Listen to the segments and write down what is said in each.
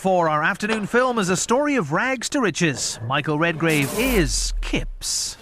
for our afternoon film is a story of rags to riches. Michael Redgrave is Kipp's.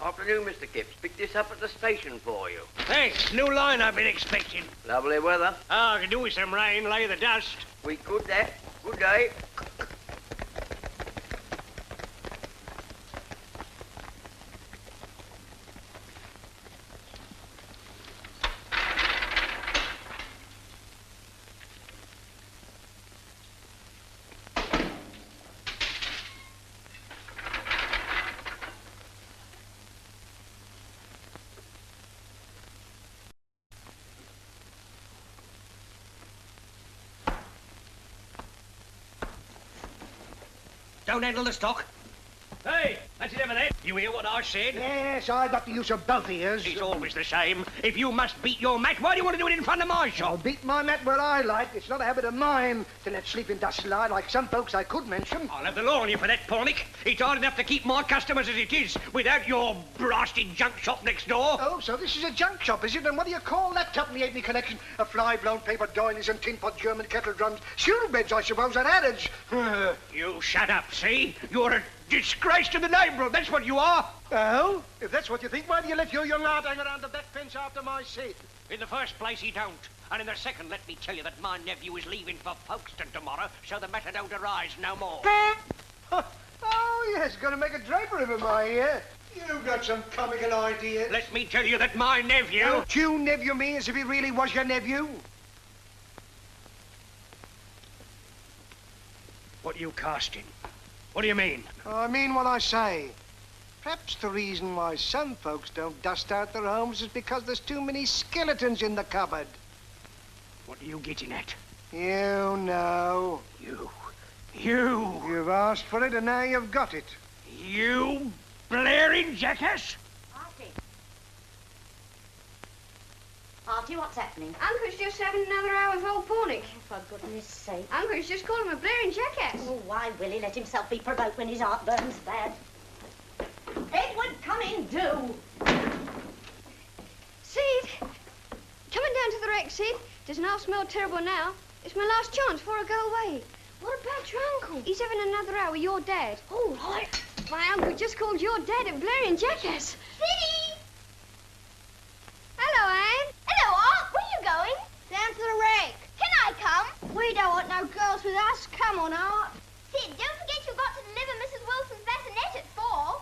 Afternoon, Mr. Kipp. Picked this up at the station for you. Thanks. New line I've been expecting. Lovely weather. I could do with some rain, lay the dust. We could that. Good day. Don't handle the stock. Hey, that's it ever then. You hear what I said? Yes, I got the use of both ears. It's always the same. If you must beat your mat, why do you want to do it in front of my shop? I'll beat my mat where I like. It's not a habit of mine to let sleeping dust slide like some folks I could mention. I'll have the law on you for that, Pornick. It's hard enough to keep my customers as it is without your blasted junk shop next door. Oh, so this is a junk shop, is it? And what do you call that tuppenny halfpenny collection of fly-blown paper doilies and tin-pot German kettle drums? Shuttle beds, I suppose, and adage. You shut up, see? You're a disgrace to the neighbourhood, that's what you are. Oh? If that's what you think, why do you let your young heart hang around the back fence after my Sid? In the first place, he don't. And in the second, let me tell you that my nephew is leaving for Folkestone tomorrow, so the matter don't arise no more. Oh, yes, going to make a draper of him, I hear. You've got some comical ideas. Let me tell you that my nephew... Don't you nephew me as if he really was your nephew? What are you casting? What do you mean? I mean what I say. Perhaps the reason why some folks don't dust out their homes is because there's too many skeletons in the cupboard. What are you getting at? You know. You. You've asked for it and now you've got it. You blaring jackass! Artie, what's happening? Uncle's just having another hour with old Pornick. For goodness sake. Uncle's just called him a blaring jackass. Oh, why will he let himself be provoked when his heart burns bad? Edward, come in, do. Sid! Coming down to the wreck, Sid. Doesn't half smell terrible now. It's my last chance before I go away. What about your uncle? He's having another hour with your dad. All right. My uncle just called your dad a blaring jackass. Siddy! Hello, Anne. Hello, Aunt. Where are you going? Down to the wreck. Can I come? We don't want no girls with us. Come on, Art. Sid, don't forget you've got to deliver Mrs. Wilson's bassinet at 4.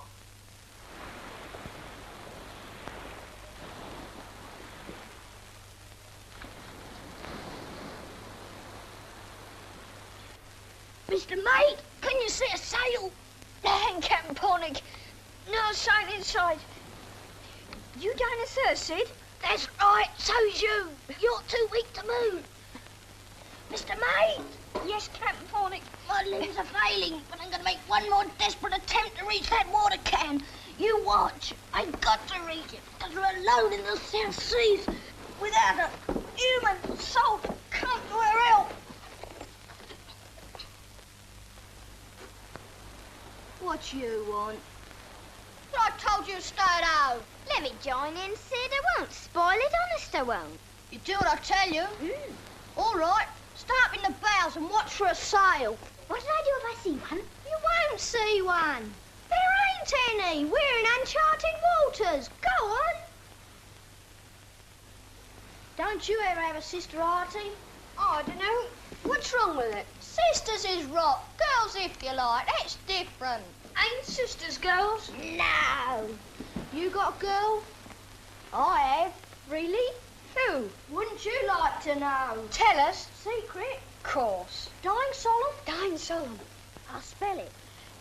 Mr. Mate, can you see a sail? Captain Pornick. No sign inside. You down a thirst, Sid? That's right, so's you. You're too weak to move. Mr. Mate, Yes, Captain Pornick. My limbs are failing, but I'm going to make one more desperate attempt to reach that water can. You watch. I've got to reach it, because we're alone in the South Seas, without a human soul to come to our help. What you want? I told you to stay at home. Let me join in, Sid. I won't spoil it, honest I won't. You do what I tell you. All right. Stay up in the bows and watch for a sail. What did I do if I see one? You won't see one. There ain't any. We're in uncharted waters. Go on. Don't you ever have a sister, Artie? Oh, I don't know. What's wrong with it? Sisters is rot. Girls, if you like. That's different. Ain't sisters girls? No. You got a girl? I have. Really? Who? Wouldn't you like to know? Tell us. Secret? Course. Dying solemn? Dying solemn. I'll spell it.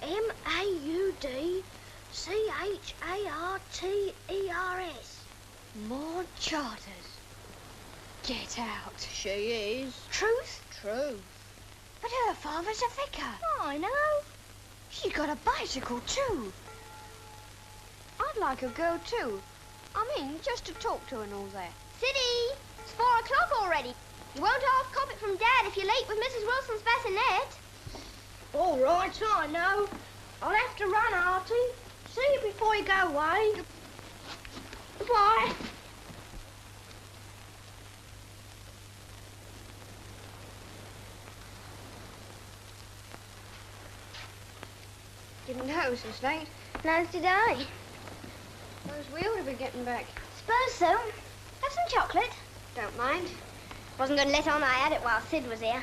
M-A-U-D-C-H-A-R-T-E-R-S. More charters. Get out. She is. Truth? Truth. But her father's a vicar. I know. She's got a bicycle, too. I'd like a girl, too. I mean, just to talk to and all that. Siddy, it's 4 o'clock already. You won't half cop it from Dad if you're late with Mrs. Wilson's bassinet. All right, I know. I'll have to run, Artie. See you before you go away. Goodbye. Didn't know it was this late. Neither did I. Suppose we ought to be getting back. Suppose so. Have some chocolate. Don't mind. Wasn't going to let on I had it while Sid was here.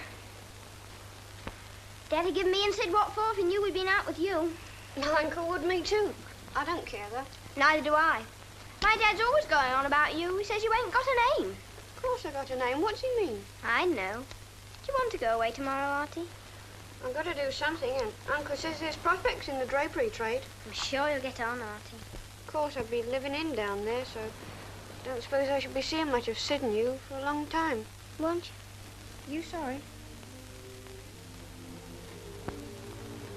Dad'd give me and Sid what for if he knew we'd been out with you. My uncle would me too. I don't care, though. Neither do I. My dad's always going on about you. He says you ain't got a name. Of course I got a name. What's he mean? I know. Do you want to go away tomorrow, Artie? I've got to do something, and Uncle says there's prospects in the drapery trade. I'm sure you'll get on, Artie. Of course, I'll be living in down there, so don't suppose I shall be seeing much of Sid and you for a long time. Won't you? You sorry?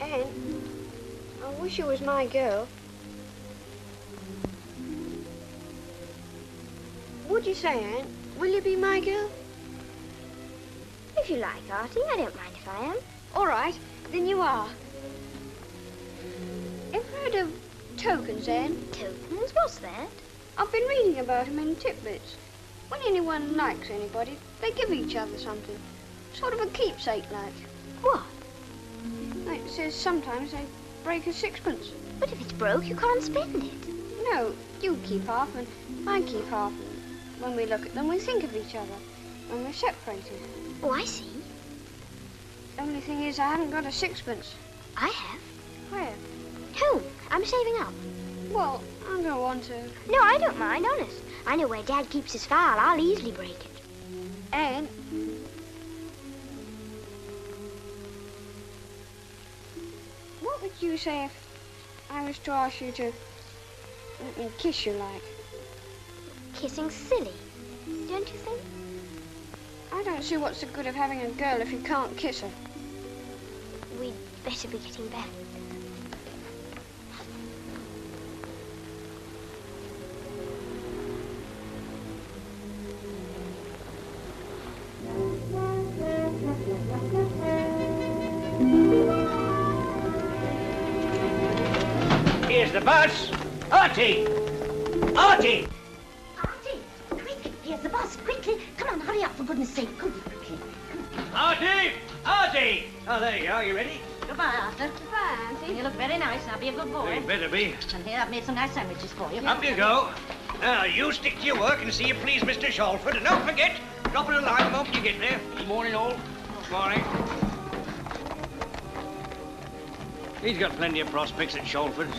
Anne, I wish you was my girl. Would you say, Anne? Will you be my girl? If you like, Artie. I don't mind if I am. All right, then you are. Ever heard of tokens, Anne? Tokens? What's that? I've been reading about them in tidbits. When anyone likes anybody, they give each other something. Sort of a keepsake like. What? It says sometimes they break a sixpence. But if it's broke, you can't spend it. No, you keep half and I keep half. And when we look at them, we think of each other. When we're separated. Oh, I see. Only thing is, I haven't got a sixpence. I have. Where? Home. I'm saving up. Well, I don't want to. No, I don't mind, honest. I know where Dad keeps his file. I'll easily break it. Anne. What would you say if I was to ask you to let me kiss you like? Kissing's silly, don't you think? I don't see what's the good of having a girl if you can't kiss her. We'd better be getting back. Here's the bus. Artie! Artie! Artie, quick, here's the bus, quickly. Come on, hurry up, for goodness sake. Come on, quickly. Artie! Artie! Oh, there you are. You ready? Goodbye, Arthur. Goodbye, Auntie. You look very nice. Now, be a good boy. You better be. And here, I've made some nice sandwiches for you. Up you go. Now, you stick to your work and see you please Mr. Shalford. And don't forget, drop it a line the moment you get there. Good morning, all. Good morning. He's got plenty of prospects at Shalford's.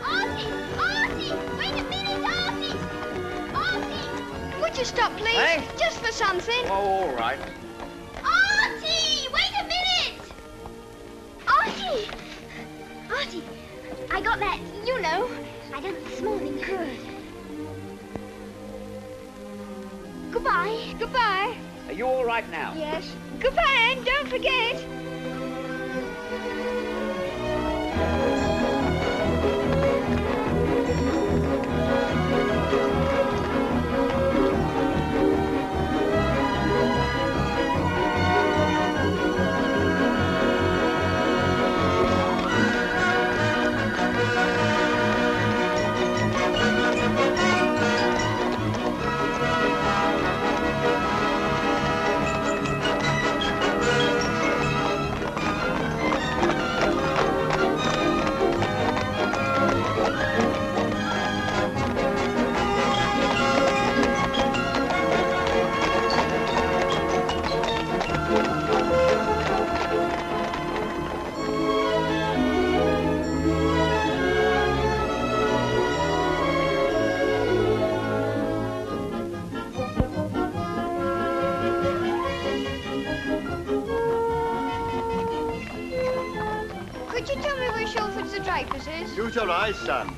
Artie! Artie! Wait a minute, Artie! Artie! Would you stop, please? Hey? Just for something. Oh, all right. Artie! Wait a minute! Artie! Artie, I got that, you know. I done it this morning. Good. Goodbye. Goodbye. Are you all right now? Yes. Goodbye, Anne. Don't forget. Could you tell me where Shelford's the Drapers is? Use your eyes, son.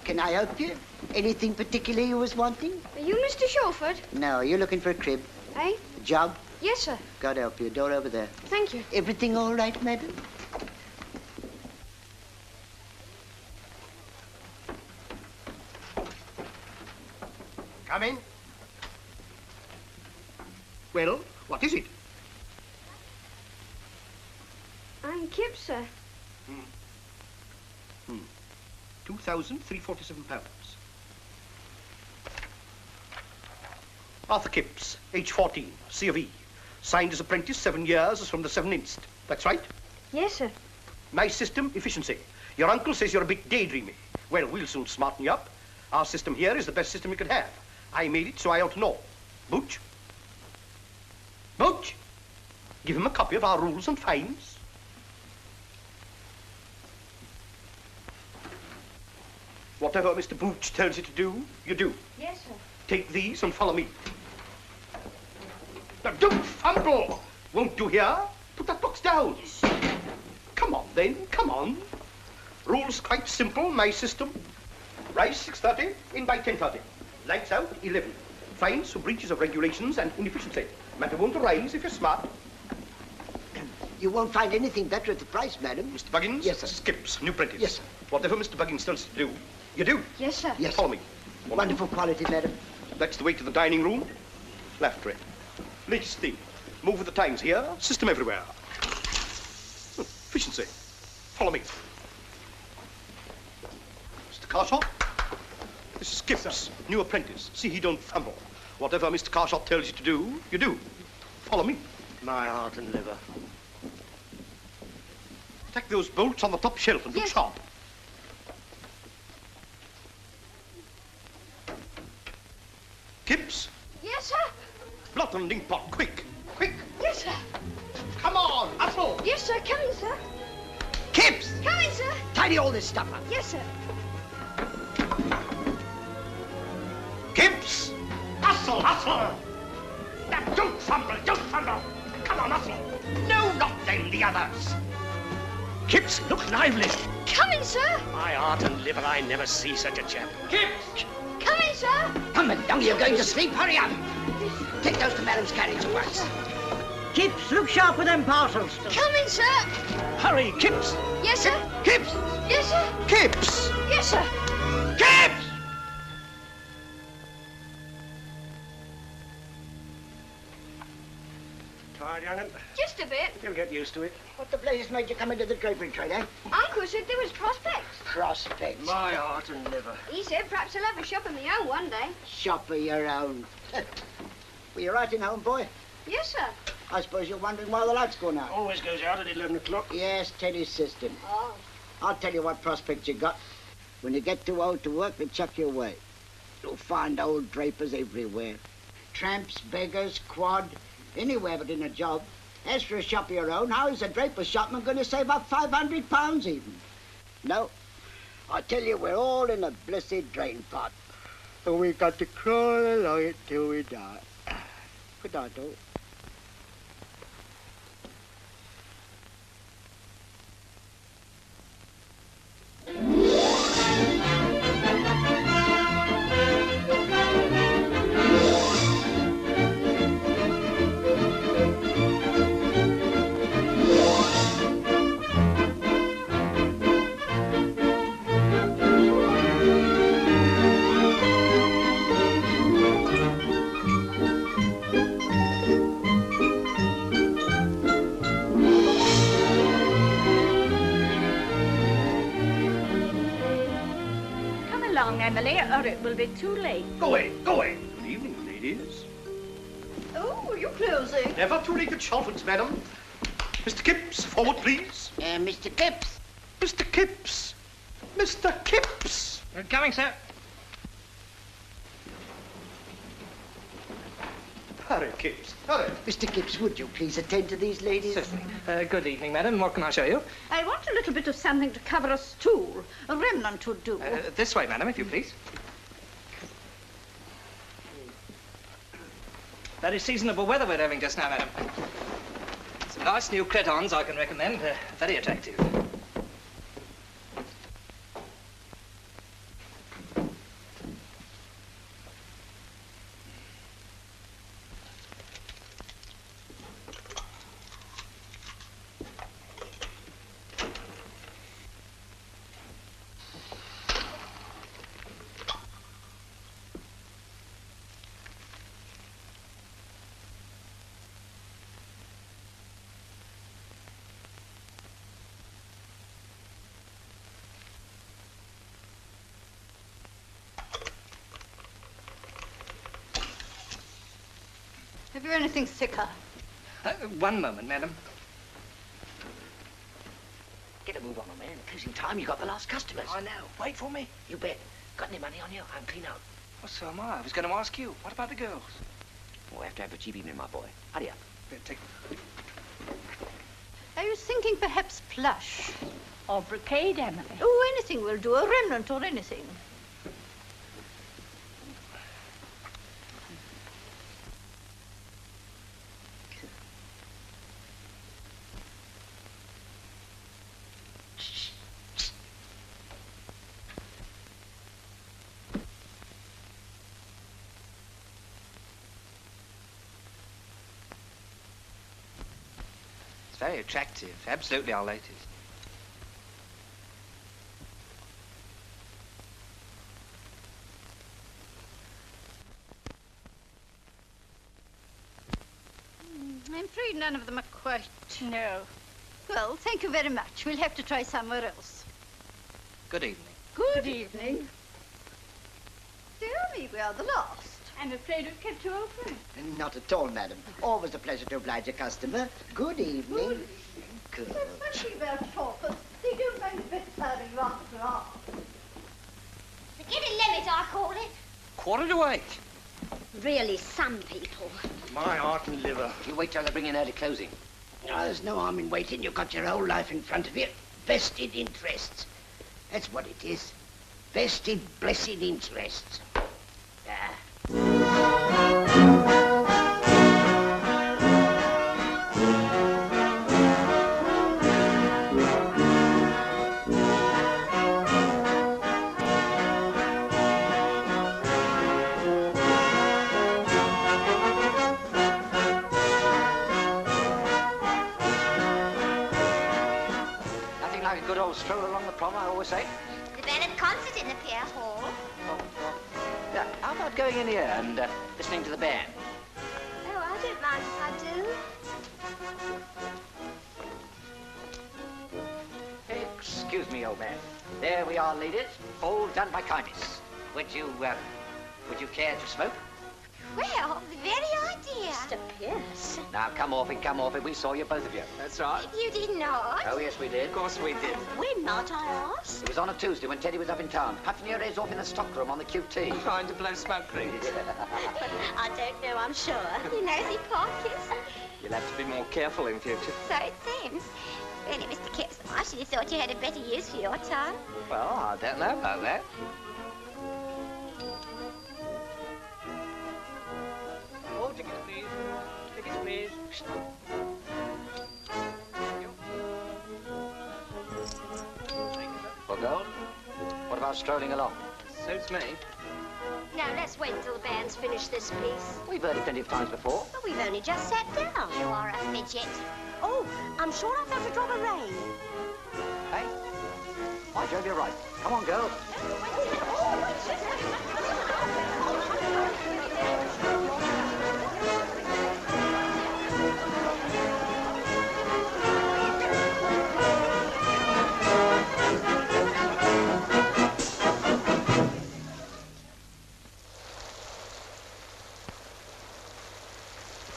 Can I help you? Anything particular you was wanting? Are you Mr. Shelford? No, you're looking for a crib. Eh? Job? Yes, sir. God help you. Door over there. Thank you. Everything all right, madam? Come in. Well, what is it? I'm Kipp, sir. £2,347. Arthur Kipps, age 14, C of E. Signed as apprentice 7 years as from the 7th inst. That's right? Yes, sir. My system, efficiency. Your uncle says you're a bit daydreamy. Well, we'll soon smarten you up. Our system here is the best system you could have. I made it, so I ought to know. Booch? Booch? Give him a copy of our rules and fines. Whatever Mr. Booch tells you to do, you do. Yes, sir. Take these and follow me. Now, don't fumble! Won't you hear? Put that box down. Come on, then. Come on. Rules quite simple, my system. Rise 6:30, in by 10:30. Lights out 11. Fines for breaches of regulations and inefficiency. Matter won't arise if you're smart. You won't find anything better at the price, madam. Mr. Buggins? Yes, sir. Skips, new apprentice. Yes, sir. Whatever Mr. Buggins tells you to do, you do. Yes, sir. Yes. Follow me. Wonderful quality, madam. That's the way to the dining room. Left, right. Latest thing. Move with the times here. System everywhere. Efficiency. Follow me. Mr. Carshot. This is Kipps, new apprentice. See he don't fumble. Whatever Mr. Carshot tells you to do, you do. Follow me. My heart and liver. Take those bolts on the top shelf and look Yes. sharp. Kipps, Yes, sir. blot and ink pot, quick, quick. Yes, sir. Come on, hustle. Yes, sir. Coming, sir. Kipps! Coming, sir. Tidy all this stuff up. Yes, sir. Kipps, hustle, hustle. Now, don't fumble, don't fumble. Come on, hustle. No, not then, the others. Kipps, look lively. Coming, sir. My heart and liver, I never see such a chap. Kipps. Coming, sir. Come on, down, you're going to sleep. Hurry up. Take those to madam's carriage at once. Kipps, look sharp with them parcels. Coming, sir. Hurry, Kipps. Yes, sir. Kipps. Yes, sir. Kipps. Yes, sir. Kipps. Tired, young'un? Just a bit. You'll get used to it. What the blazes made you come into the drapery trade, eh? Uncle said there was prospects. Prospects. My heart and liver. He said perhaps I'll have a shop of my own one day. Shop of your own. Were you writing home, boy? Yes, sir. I suppose you're wondering why the light's gone out. Always goes out at 11 o'clock. Yes, Teddy's system. Oh. I'll tell you what prospects you got. When you get too old to work, they chuck you away. You'll find old drapers everywhere. Tramps, beggars, quad, anywhere but in a job. As for a shop of your own, how is a draper shopman going to save up £500 even? No. I tell you, we're all in a blessed drain pot. And we got to crawl along it till we die. Good night, all. Emily, or it will be too late. Go away, go away. Good evening, ladies. Oh, you're closing. Never too late at Chalford's, madam. Mr. Kipps, forward, please. Mr. Kipps. Mr. Kipps. Mr. Kipps. Coming, sir. Hurry, Kipps, hurry. Mr. Kipps, would you please attend to these ladies? Certainly. Good evening, madam. What can I show you? I want a little bit of something to cover a stool. A remnant would do. This way, madam, if you please. Very seasonable weather we're having just now, madam. Some nice new cretons I can recommend. Very attractive. Have you anything thicker? One moment, madam. Get a move on, man. Closing time, you got the last customers. I know. Wait for me. You bet. Got any money on you? I'm clean out. Well, so am I. I was going to ask you. What about the girls? Oh, I have to have a cheap evening, my boy. Hurry up. Take... Are you thinking perhaps plush? Or brocade, Emily? Oh, anything will do. A remnant or anything. It's very attractive. Absolutely our latest. I'm afraid none of them are quite... No. Well, thank you very much. We'll have to try somewhere else. Good evening. Good evening. Dear me, we are the last. I'm afraid we've kept you open. Not at all, madam. Always a pleasure to oblige a customer. Good evening. Good. Especially about Chalford. They don't mind a bit serving you after all. The giddy limit, I call it. 7:45. Really, some people. My heart and liver. You wait till they bring in early closing. Oh, there's no harm in waiting. You've got your whole life in front of you. Vested interests. That's what it is. Vested, blessed interests. Nothing like a good old stroll along the prom, I always say. The Bennett concert in the Pier Hall. Yeah, how about going in here and listening to the band? Oh, I don't mind if I do. Excuse me, old man. There we are, ladies. All done by kindness. Would you care to smoke? Well, the very idea. Mr. Pierce. Now, come off it. We saw you, both of you. That's right. You did not. Oh, yes, we did. Of course we did. When might I ask? It was on a Tuesday when Teddy was up in town. Puffing your ears off in the stockroom on the QT. Trying to blow smoke rings. I don't know, I'm sure. You nosy pockets. You'll have to be more careful in future. So it seems. Really, Mr. Kipps, I should have thought you had a better use for your time. Well, I don't know about that. Tickets, please. Tickets, please. Well, girls, what about strolling along? Suits me. Now, let's wait until the band's finished this piece. We've heard it plenty of times before. But we've only just sat down. You are a fidget. Oh, I'm sure I felt a drop of rain. Hey? By Jove, you're right. Come on, girls.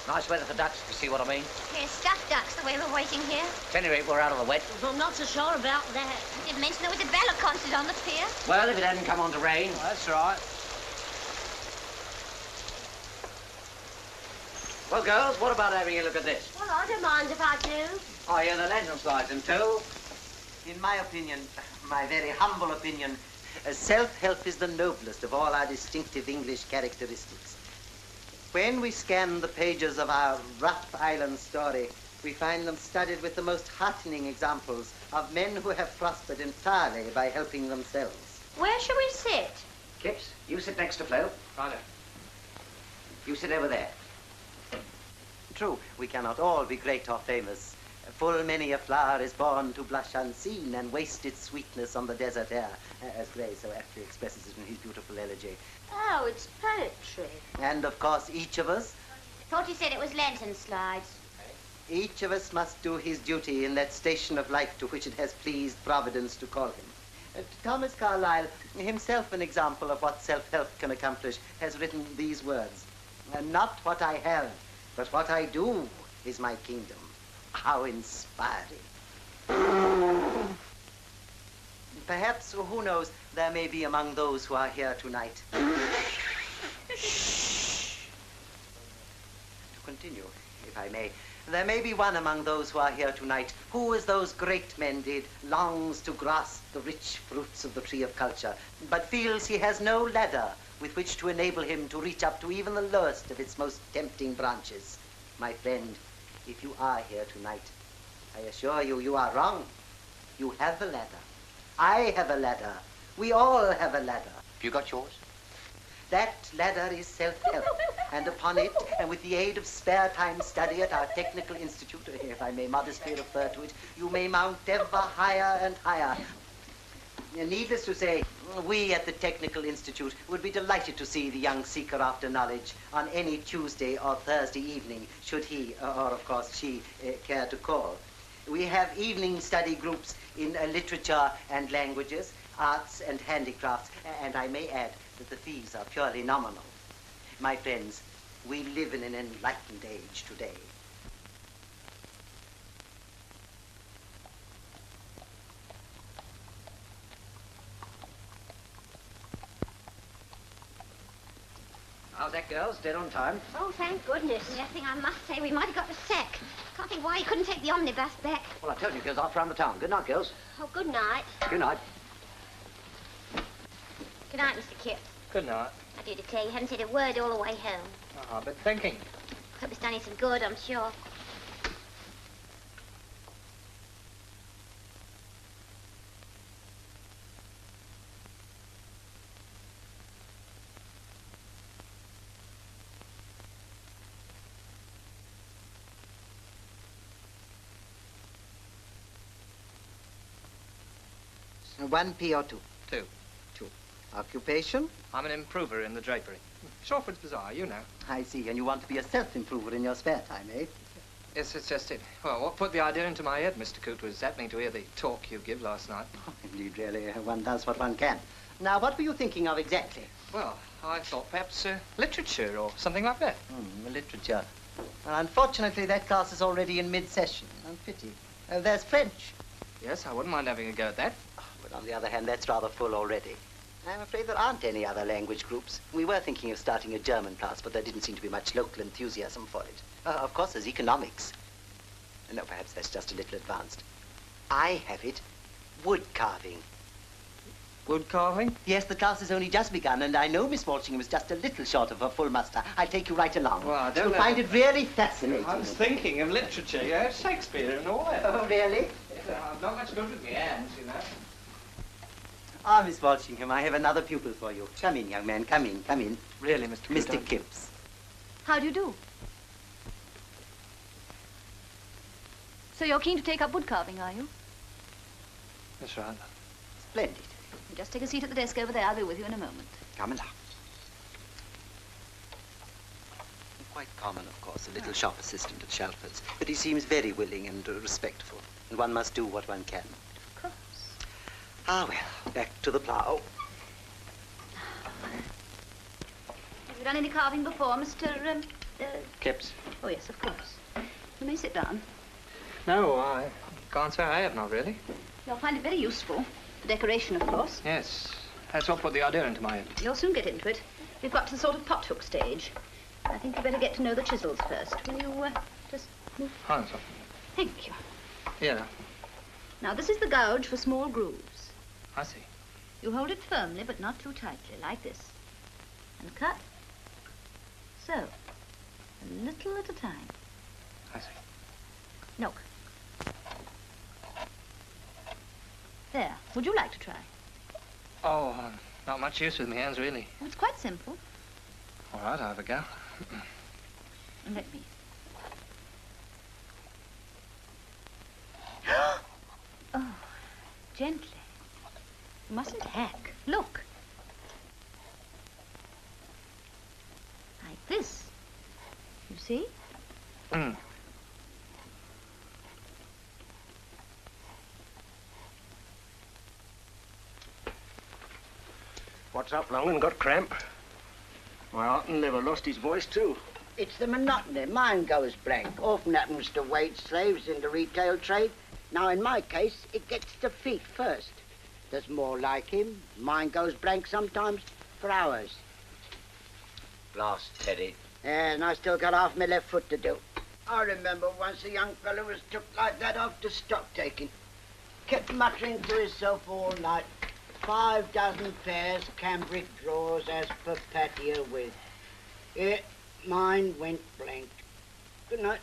Nice weather for ducks, if you see what I mean. Here's stuffed ducks the way we're waiting here. At any rate, we're out of the wet. I'm not so sure about that. You didn't mention there was a Bella concert on the pier. Well, if it hadn't come on to rain. Well, that's right. Well, girls, what about having a look at this? Well, I don't mind if I do. Oh, yeah, the lantern slides in too. In my opinion, my very humble opinion, self-help is the noblest of all our distinctive English characteristics. When we scan the pages of our rough island story, we find them studded with the most heartening examples of men who have prospered entirely by helping themselves. Where shall we sit? Kipps, you sit next to Flo. Righto. You sit over there. True, we cannot all be great or famous. Full many a flower is born to blush unseen and waste its sweetness on the desert air, as Gray so aptly expresses it in his beautiful elegy. Oh, it's poetry. And of course, each of us Thought you said it was lantern slides. must do his duty in that station of life to which it has pleased Providence to call him. Thomas Carlyle, himself an example of what self-help can accomplish, has written these words. Not what I have, but what I do is my kingdom. How inspiring. Perhaps, who knows, there may be among those who are here tonight. To continue, if I may, there may be one among those who are here tonight who, as those great men did, longs to grasp the rich fruits of the tree of culture, but feels he has no ladder with which to enable him to reach up to even the lowest of its most tempting branches. My friend, if you are here tonight, I assure you, you are wrong. You have a ladder. I have a ladder. We all have a ladder. Have you got yours? That ladder is self-help, and upon it, and with the aid of spare time study at our technical institute, if I may modestly refer to it, you may mount ever higher and higher. Needless to say, we at the Technical Institute would be delighted to see the young seeker after knowledge on any Tuesday or Thursday evening, should he, or of course she, care to call. We have evening study groups in literature and languages, arts and handicrafts, and I may add that the fees are purely nominal. My friends, we live in an enlightened age today. How's that, girls? Dead on time? Oh, thank goodness. The only thing I must say, we might have got the sack. Can't think why he couldn't take the omnibus back. Well, I told you, girls, off round the town. Good night, girls. Oh, good night. Good night. Good night, Mr. Kipp. Good night. I do declare you haven't said a word all the way home. Oh, I've been thinking. Hope it's done you some good, I'm sure. So 1p or 2? 2. 2. Occupation? I'm an improver in the drapery. Shawford's Bazaar, you know. I see, and you want to be a self-improver in your spare time, eh? Yes, it's just it. Well, what put the idea into my head, Mr. Coote, was happening to hear the talk you give last night. Oh, indeed, really, one does what one can. Now, what were you thinking of exactly? Well, I thought perhaps literature or something like that. Literature. Well, unfortunately, that class is already in mid-session. Pity. There's French. Yes, I wouldn't mind having a go at that. But on the other hand, that's rather full already. I'm afraid there aren't any other language groups. We were thinking of starting a German class, but there didn't seem to be much local enthusiasm for it. Of course, there's economics. No, perhaps that's just a little advanced. I have it. Wood carving. Wood carving? Yes, the class has only just begun, and I know Miss Walshingham is just a little short of her full muster. I'll take you right along. Well, I don't You'll know. find it really fascinating. I was thinking of literature, yeah, Shakespeare and all that. Oh, really? I've not much good with my hands, you know. Ah, Miss Walshingham, I have another pupil for you. Come in, young man, come in, come in. Really, Mr. Mr. Kipps. How do you do? So you're keen to take up wood carving, are you? That's right. Splendid. Just take a seat at the desk over there. I'll be with you in a moment. Come along. Quite common, of course, a little shop assistant at Shelford's, but he seems very willing and respectful, and one must do what one can. Of course. Ah, well, back to the plough. Have you done any carving before, Mr. Kipps? Oh, yes, of course. You may sit down. No, I can't say I have not, really. You'll find it very useful. For decoration, of course. Yes, that's what put the idea into my head. You'll soon get into it. We've got to the sort of pot-hook stage. I think you'd better get to know the chisels first. Will you, just move? Answer. Thank you. Yeah, Now, this is the gouge for small grooves. I see. You hold it firmly, but not too tightly, like this. And cut. So. A little at a time. I see. Look. There. Would you like to try? Oh, not much use with my hands, really. Oh, it's quite simple. All right, I'll have a go. And let me. Oh, gently. You mustn't hack. Look. Like this. You see? Mm. What's up, Nolan? Got cramp? My Arton never lost his voice, too. It's the monotony. Mine goes blank. Often happens to wage slaves in the retail trade. Now, in my case, it gets to feet first. There's more like him. Mine goes blank sometimes for hours. Blast, Teddy. And I still got half my left foot to do. I remember once a young fellow was took like that after stock taking. Kept muttering to himself all night. 5 dozen pairs cambric drawers as per patio width. Mine went blank. Good night.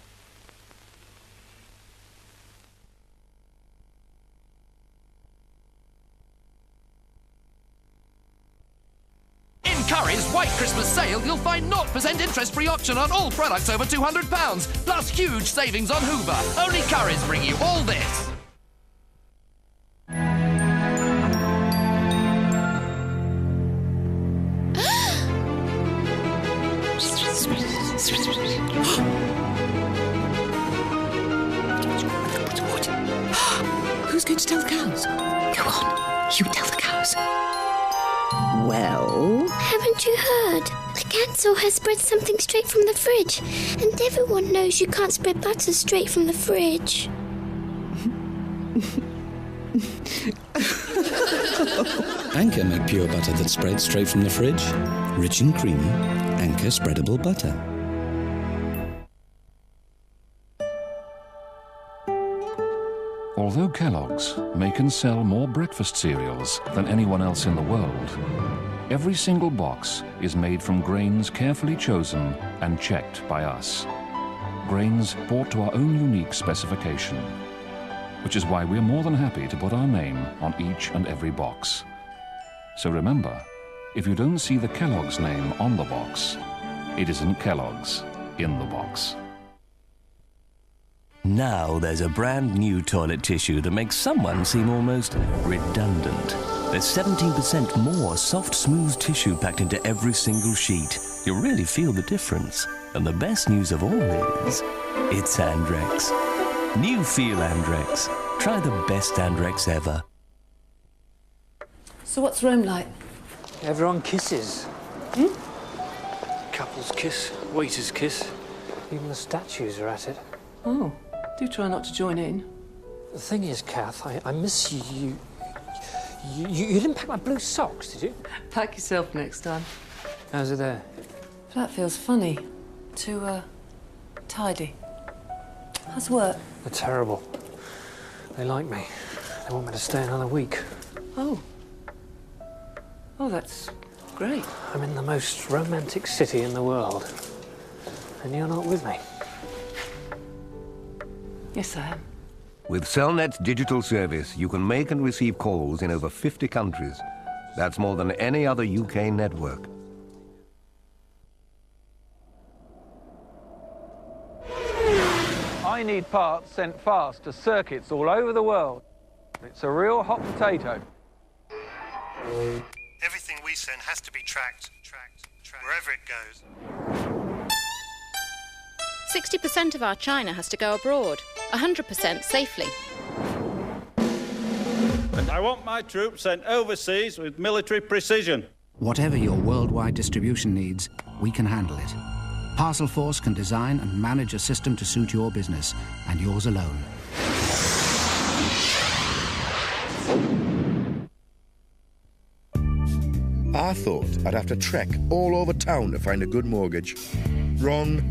In Curry's White Christmas sale, you'll find 0% interest-free option on all products over £200, plus huge savings on Hoover. Only Curry's bring you all this. Who's going to tell the cows? Go on, you tell the cows. Well? Haven't you heard? The council has spread something straight from the fridge, and everyone knows you can't spread butter straight from the fridge. Anchor make pure butter that spreads straight from the fridge. Rich and creamy, Anchor spreadable butter. Although Kellogg's make and sell more breakfast cereals than anyone else in the world, every single box is made from grains carefully chosen and checked by us. Grains bought to our own unique specification, which is why we're more than happy to put our name on each and every box. So remember, if you don't see the Kellogg's name on the box, it isn't Kellogg's in the box. Now there's a brand new toilet tissue that makes someone seem almost redundant. There's 17% more soft, smooth tissue packed into every single sheet. You'll really feel the difference. And the best news of all is, it's Andrex. New Feel Andrex. Try the best Andrex ever. So what's Rome like? Everyone kisses. Couples kiss, waiters kiss. Even the statues are at it. Oh, do try not to join in. The thing is, Kath, I miss you. You didn't pack my blue socks, did you? Pack yourself next time. How's it there? That feels funny. Too, tidy. How's work? They're terrible. They like me. They want me to stay another week. Oh. Oh, that's great. I'm in the most romantic city in the world, and you're not with me. Yes, I am. With Cellnet's digital service, you can make and receive calls in over 50 countries. That's more than any other UK network. I need parts sent fast to circuits all over the world. It's a real hot potato. Everything we send has to be tracked, wherever it goes. 60% of our China has to go abroad, 100% safely. I want my troops sent overseas with military precision. Whatever your worldwide distribution needs, we can handle it. Parcel Force can design and manage a system to suit your business, and yours alone. I thought I'd have to trek all over town to find a good mortgage. Wrong.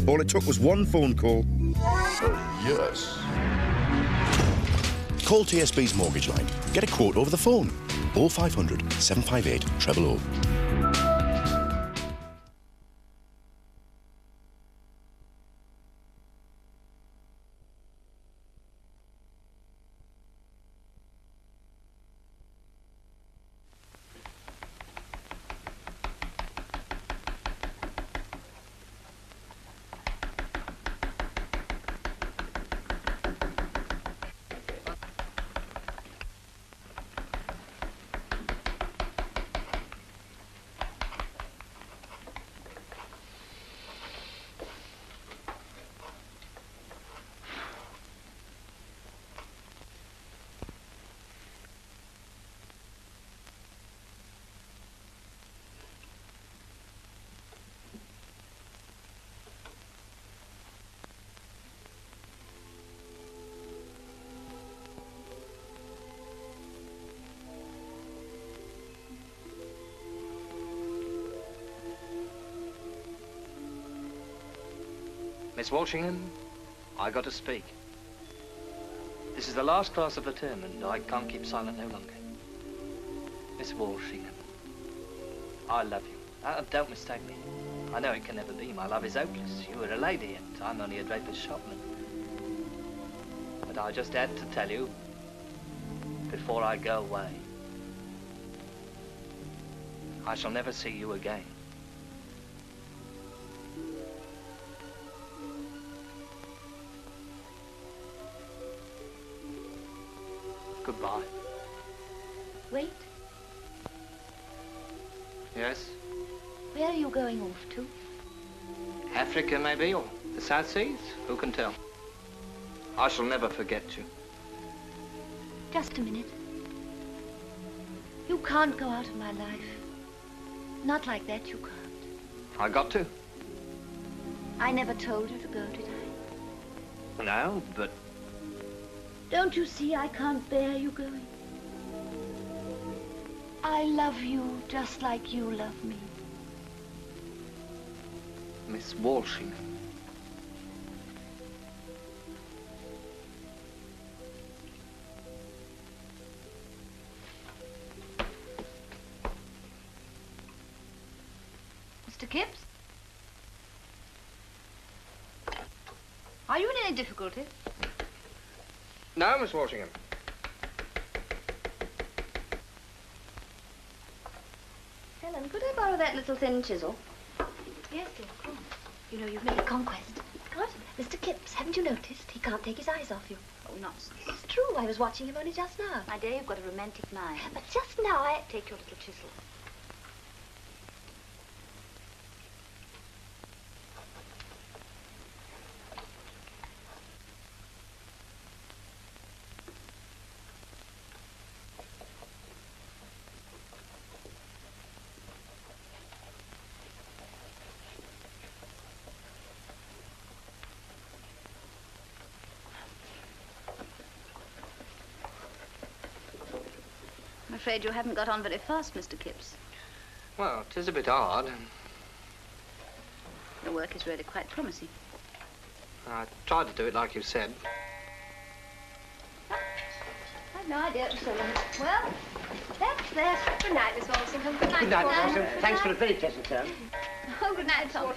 All it took was one phone call. Yes. Call TSB's mortgage line. Get a quote over the phone. 0500 758 000. Miss Walshingham, I got to speak. This is the last class of the term, and I can't keep silent no longer. Miss Walshingham, I love you. Don't mistake me. I know it can never be. My love is hopeless. You are a lady, and I'm only a draper's shopman. But I just had to tell you before I go away. I shall never see you again. Goodbye. Wait. Yes? Where are you going off to? Africa, maybe, or the South Seas? Who can tell? I shall never forget you. Just a minute. You can't go out of my life. Not like that, you can't. I got to. I never told you to go, did I? No, but... Don't you see I can't bear you going? I love you just like you love me. Miss Walshingham. Mr. Kipps? Are you in any difficulty? No, Miss Walshingham. Helen, could I borrow that little thin chisel? Yes, dear, of course. You know, you've made a conquest. What? Mr. Kipps, haven't you noticed? He can't take his eyes off you. Oh, nonsense. It's true. I was watching him only just now. My dear, you've got a romantic mind. But just now I... Take your little chisel. I'm afraid you haven't got on very fast, Mr. Kipps. Well, 'tis a bit hard. Your work is really quite promising. I tried to do it like you said. I've no idea it was so long. Well, that's that. Good night, Miss Walshingham. Good night, Good night, Tom. Watson. Thanks for the fitting test, Tom. Oh, good night, Tom.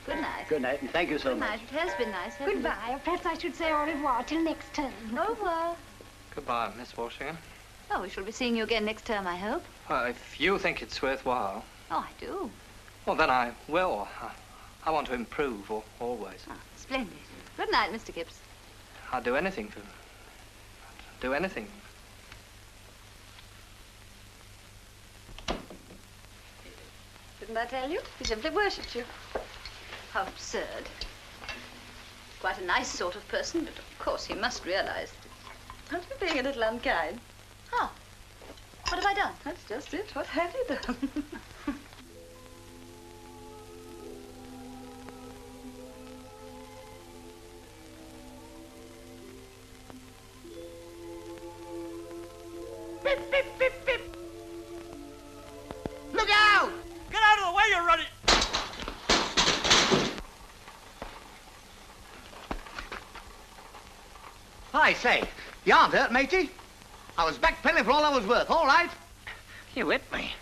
Good night. Good night, and thank you so Good much. night. It has been nice. hasn't it? Goodbye, or perhaps I should say au revoir till next term. Au revoir. Goodbye, Miss Walshingham. Oh, we shall be seeing you again next term, I hope. Well, if you think it's worthwhile, Oh, I do. well, then I will. I want to improve always. Ah, splendid. Good night, Mr. Kipps. I'd do anything to do anything. Didn't I tell you? He simply worships you. How absurd. Quite a nice sort of person, but of course he must realize. Aren't you being a little unkind? How? What have I done? That's just it. What have you done? Bip, bip, bip, bip. Look out! Get out of the way, you're running! I say, you aren't hurt, matey. I was backpedaling for all I was worth, all right? You hit me.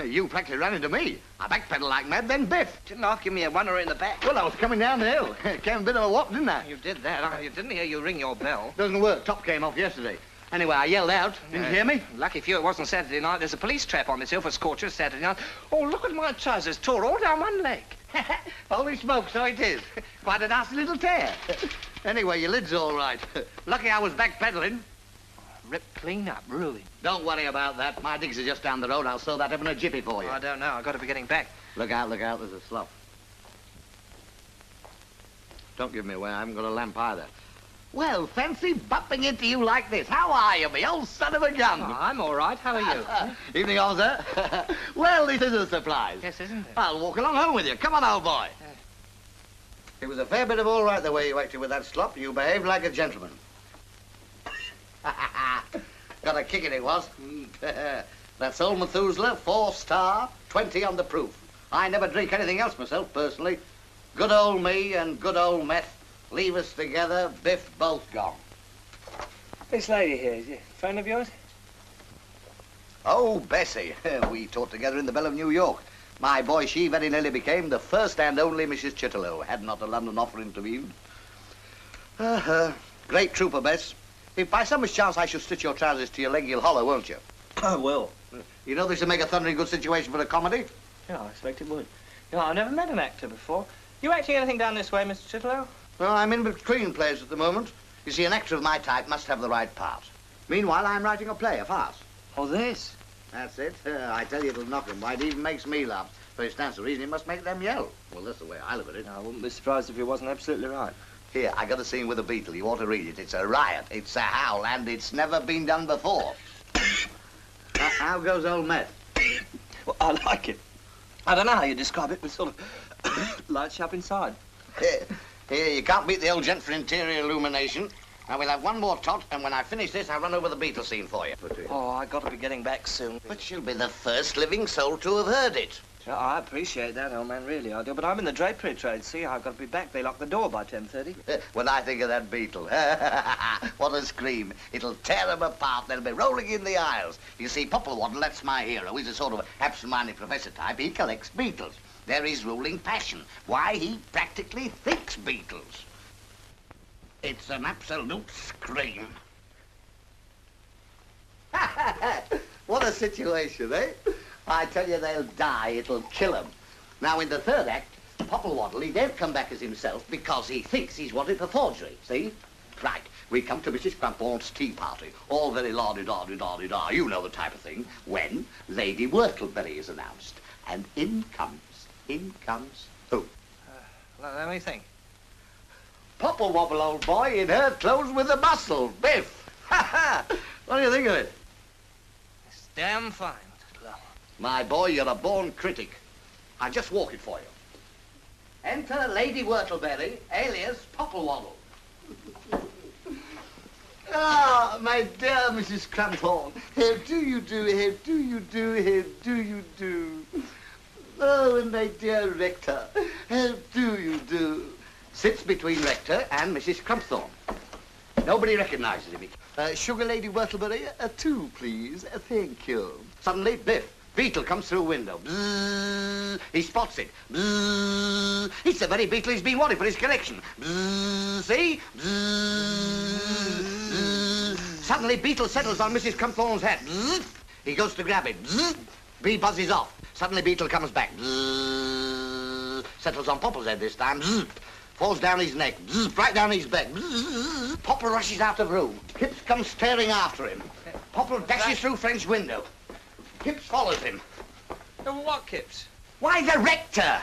You practically ran into me. I backpedaled like mad, then biff. Didn't half give me a runner in the back. Well, I was coming down the hill. Came a bit of a whop, didn't I? You did that. You didn't hear you ring your bell. Doesn't work. Top came off yesterday. Anyway, I yelled out. Didn't you hear me? Lucky for you it wasn't Saturday night. There's a police trap on this hill for scorchers Saturday night. Oh, look at my trousers. Tore all down one leg. Holy smoke, so it is. Quite a nasty little tear. Anyway, your lid's all right. Lucky I was backpedaling. Ripped clean up, ruined. Don't worry about that. My digs are just down the road. I'll sew that up in a jiffy for you. I don't know. I've got to be getting back. Look out, look out. There's a slough. Don't give me away. I haven't got a lamp either. Well, fancy bumping into you like this. How are you, me old son of a gun? Oh, I'm all right. How are you? Evening, officer. Well, this is a surprise. Yes, isn't it? I'll walk along home with you. Come on, old boy. It was a fair bit of all right the way you acted with that slop. You behaved like a gentleman. Got a kick in it was. That's old Methuselah, 4-star, 20 on the proof. I never drink anything else myself, personally. Good old me and good old meth. Leave us together, biff, both gone. This lady here, is a friend of yours? Oh, Bessie. We taught together in the Belle of New York. My boy, she very nearly became the first and only Mrs. Chitterlow, had not a London offer intervened. Great trooper, Bess. If by some mischance I should stitch your trousers to your leg, you'll holler, won't you? I will. You know this will make a thundering good situation for a comedy? Yeah, I expect it would. You know, I've never met an actor before. You acting anything down this way, Mr. Chitterlow? Well, I'm in between plays at the moment. You see, an actor of my type must have the right part. Meanwhile, I'm writing a play, a farce. Oh, this? That's it. I tell you, it'll knock 'em. Why, it even makes me laugh. But it stands to reason it must make them yell. Well, that's the way I look at it. I wouldn't be surprised if he wasn't absolutely right. Here, I got a scene with a beetle. You ought to read it. It's a riot. It's a howl, and it's never been done before. How goes old meth? Well, I like it. I don't know how you describe it, but sort of lights you up inside. Here, you can't beat the old gent for interior illumination. Now, we'll have one more tot, and when I finish this, I'll run over the beetle scene for you. Oh, I got to be getting back soon. But she'll be the first living soul to have heard it. Yeah, I appreciate that, old man, really, I do. But I'm in the drapery trade, see? I've got to be back. They lock the door by 10:30. When I think of that beetle, what a scream. It'll tear them apart. They'll be rolling in the aisles. You see, Popplewaddle, that's my hero. He's a sort of absent-minded professor type. He collects beetles. They're his ruling passion. Why, he practically thinks beetles. It's an absolute scream. What a situation, eh? I tell you, they'll die. It'll kill them. Now, in the third act, Popplewaddle, he don't come back as himself because he thinks he's wanted for forgery, see? Right. We come to Mrs. Crumpthorne's tea party. All very la-di-da-di-da-di-da. You know the type of thing. When Lady Whortleberry is announced. And in comes who? Let me think. Popplewobble, old boy, in her clothes with the bustle. Biff. Ha-ha! What do you think of it? It's damn fine. My boy, you're a born critic. I'll just walk it for you. Enter Lady Whortleberry, alias Popplewaddle. Ah, my dear Mrs. Crumpthorne, how do you do, how do you do, how do you do? Oh, and my dear Rector, how do you do? Sits between Rector and Mrs. Crumpthorne. Nobody recognizes him. Sugar Lady Whortleberry, 2, please. Thank you. Suddenly, Biff. Beetle comes through window. Bzzz. He spots it. Bzzz. It's the very beetle he's been wanting for his collection. Bzzz. See? Bzzz. Bzzz. Suddenly, Beetle settles on Mrs. Cumthorne's hat. Bzzz. He goes to grab it. Bzzz. Bee buzzes off. Suddenly, Beetle comes back. Bzzz. Settles on Popple's head this time. Bzzz. Falls down his neck. Bzzz. Right down his back. Bzzz. Popple rushes out of room. Kipps comes staring after him. Popple dashes through French window. Kipps follows him. What Kipps? Why, the rector!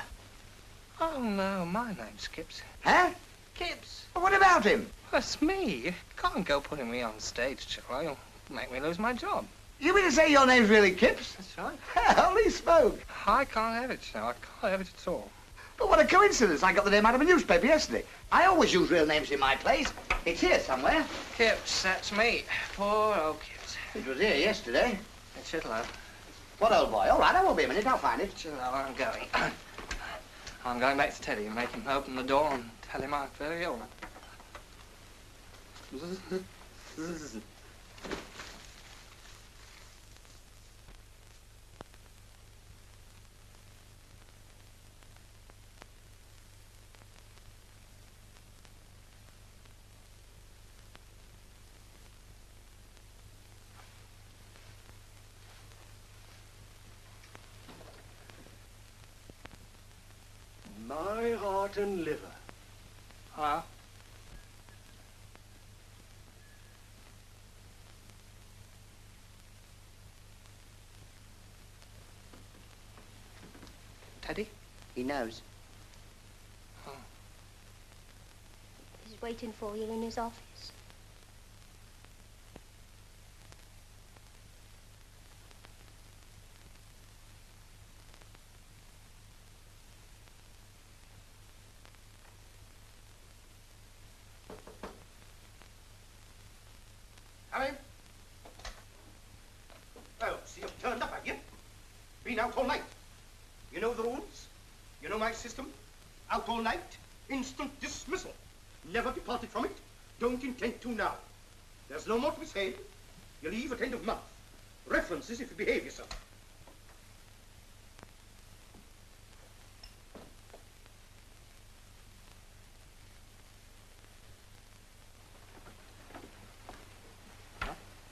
Oh, no, my name's Kipps. Huh? Kipps. Well, what about him? That's me. You can't go putting me on stage, Charlie. You'll make me lose my job. You mean to say your name's really Kipps? That's right. Holy smoke. I can't have it, Charlie. I can't have it at all. But what a coincidence. I got the name out of a newspaper yesterday. I always use real names in my plays. It's here somewhere. Kipps, that's me. Poor old Kipps. It was here yesterday. It should have. What, old boy? All right, I won't be a minute. I'll find it. Chill out, I'm going. I'm going back to Teddy and make him open the door and tell him I'm very ill. My heart and liver. Huh? Teddy? He knows. Oh. He's waiting for you in his office. Come in. Oh, so you've turned up, have you? Been out all night. You know the rules? You know my system? Out all night, instant dismissal. Never departed from it. Don't intend to now. There's no more to be said. You leave at end of month. References if you behave yourself.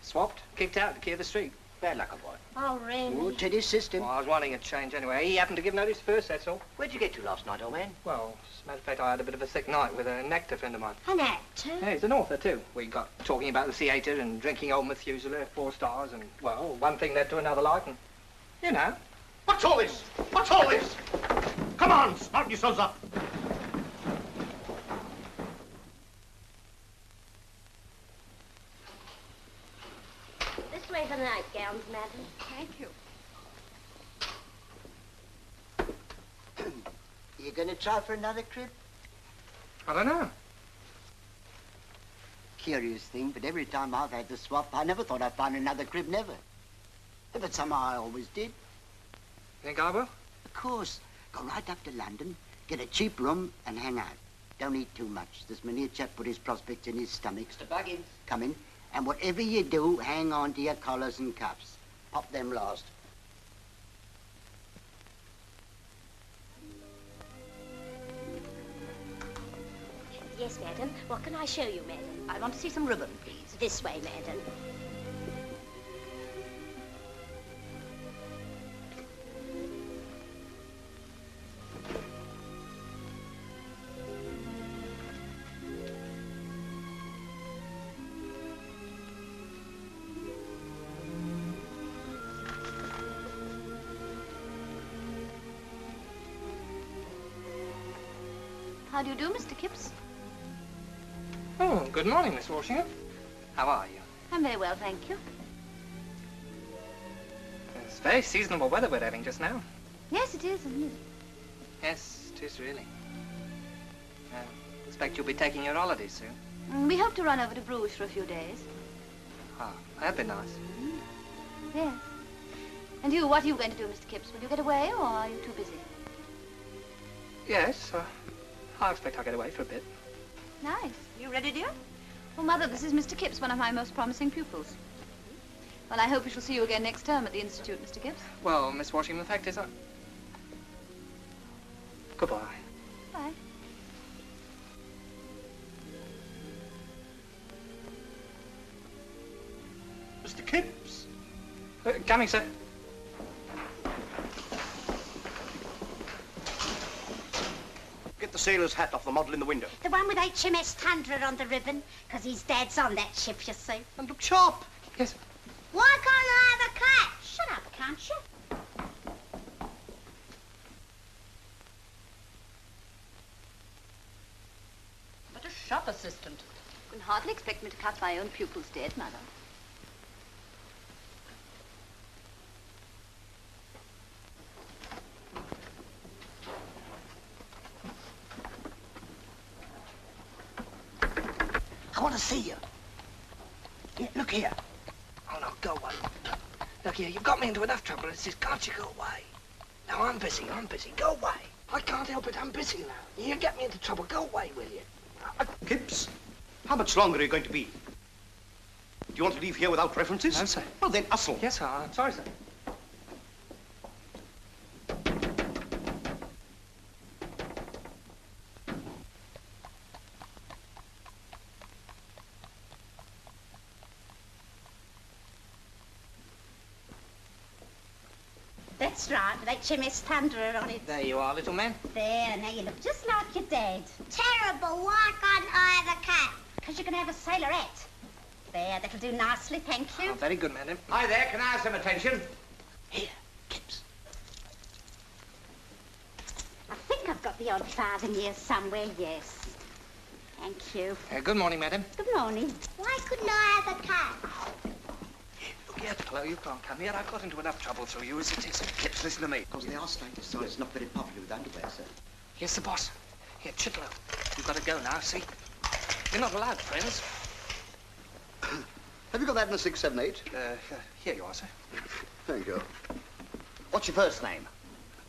Swapped, kicked out to clear the street. Bad luck, old boy. Oh, really? Oh, Teddy's system. Well, I was wanting a change anyway. He happened to give notice first, that's all. Where'd you get to last night, old man? Well, as a matter of fact, I had a bit of a sick night with an actor friend of mine. An actor? Yeah, he's an author, too. We got talking about the theatre and drinking old Methuselah, 4 stars, and, well, one thing led to another like, and, you know. What's all this? What's all this? Come on, smarten yourselves up. This way for the nightgowns, madam. Thank you. You gonna try for another crib? I don't know. Curious thing, but every time I've had the swap, I never thought I'd find another crib, never. But somehow I always did. Think I will? Of course. Go right up to London, get a cheap room, and hang out. Don't eat too much. This Mynheer chap put his prospects in his stomach. Mr. Buggins. Come in. And whatever you do, hang on to your collars and cuffs. Pop them last. Yes, madam. What can I show you, madam? I want to see some ribbon, please. This way, madam. How do you do, Mr. Kipps? Oh, good morning, Miss Washington. How are you? I'm very well, thank you. It's very seasonable weather we're having just now. Yes, it is, isn't it? Yes, it is really. I expect you'll be taking your holidays soon. We hope to run over to Bruges for a few days. Oh, that'd be nice. Yes. And you, what are you going to do, Mr. Kipps? Will you get away, or are you too busy? Yes, I expect I'll get away for a bit. Nice. You ready, dear? Well, Mother, this is Mr. Kipps, one of my most promising pupils. Well, I hope we shall see you again next term at the Institute, Mr. Gibbs. Well, Miss Washington, the fact is Goodbye. Bye. Mr. Kipps. Coming, sir. Get the sailor's hat off the model in the window. The one with HMS Tundra on the ribbon, because his dad's on that ship, you see. And look sharp. Yes. Why can't I have a cat? Shut up, can't you? What a shop assistant. You can hardly expect me to cut my own pupils dead, Mother. I want to see you. Yeah, look here. Oh, no, go away. Look here, you've got me into enough trouble. It's just, can't you go away? No, I'm busy. Go away. I can't help it. I'm busy now. You get me into trouble. Go away, will you? Kipps, how much longer are you going to be? Do you want to leave here without references? No, sir. Well, then, hustle. Yes, sir. I'm sorry, sir. That's right, with HMS Tundra on it. There you are, little man. There, now you look just like your dad. Terrible, why can't I have a cat? Because you can have a sailorette. There, that'll do nicely, thank you. Oh, very good, madam. Hi there, can I have some attention? Here, Kipps. I think I've got the odd farthing here somewhere, yes. Thank you. Good morning, madam. Good morning. Why couldn't I have a cat? Look here, Chloe, you can't come here. I've got into enough trouble through you as it is. Kipps, listen to me. Because they are strangers, so it's not very popular with underwear, sir. Yes, the boss. Here, Chitlow, you've got to go now, see? You're not allowed, friends. Have you got that in a 678? Here you are, sir. Thank you. What's your first name?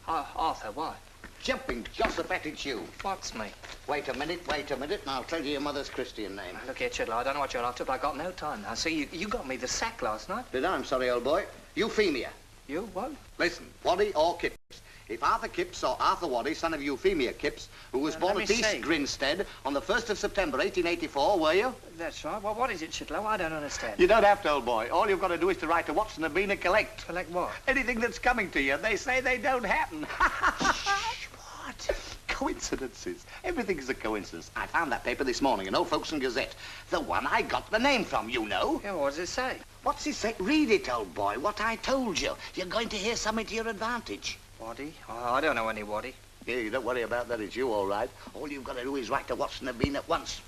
Arthur, why? Jumping Joseph Attitude. What's me? Wait a minute, and I'll tell you your mother's Christian name. Look here, Chitlow, I don't know what you're after, but I got no time now. See, you got me the sack last night. Did I? I'm sorry, old boy. Euphemia. You? What? Listen, Waddy or Kipps. If Arthur Kipps or Arthur Waddy, son of Euphemia Kipps, who was born at East Grinstead on the 1st of September, 1884, were you? That's right. Well, what is it, Chitlow? I don't understand. You don't have to, old boy. All you've got to do is to write to Watson and Bean and collect. Collect what? Anything that's coming to you. They say they don't happen. What? Coincidences. Everything is a coincidence. I found that paper this morning, an old Folkestone Gazette. The one I got the name from, you know. Yeah, what does it say? What's it say? Read it, old boy. What I told you. You're going to hear something to your advantage. Waddy? Oh, I don't know any Waddy. Yeah, you don't worry about that. It's you, all right. All you've got to do is write to Watson and Bean at once.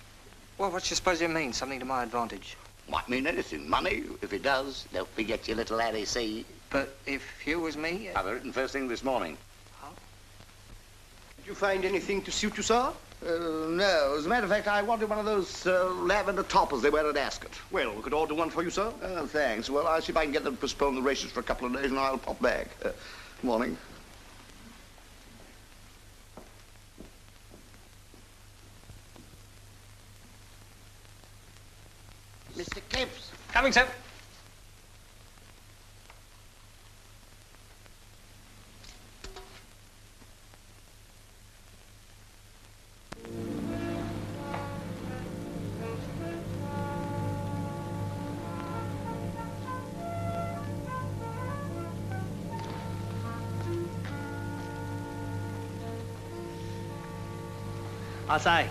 Well, what do you suppose it means? Something to my advantage? Might mean anything. Money, if it does. Don't forget your little Harry C. But if you was me... I've written first thing this morning. Huh? Did you find anything to suit you, sir? No. As a matter of fact, I wanted one of those lavender toppers they wear at Ascot. Well, we could order one for you, sir. Oh, thanks. Well, I'll see if I can get them to postpone the races for a couple of days and I'll pop back. Morning. Mr. Kipps. Coming, sir. I say,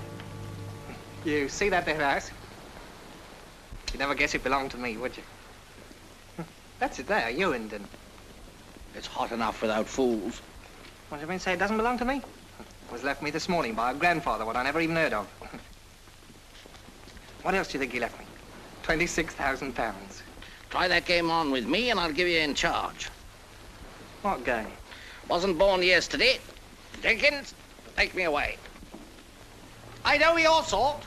you see that there house? You'd never guess it belonged to me, would you? That's it there, Ewington. It's hot enough without fools. What do you mean, say it doesn't belong to me? It was left me this morning by a grandfather, what I never even heard of. What else do you think he left me? £26,000. Try that game on with me and I'll give you in charge. What game? Wasn't born yesterday. Jenkins, take me away. I know your sort.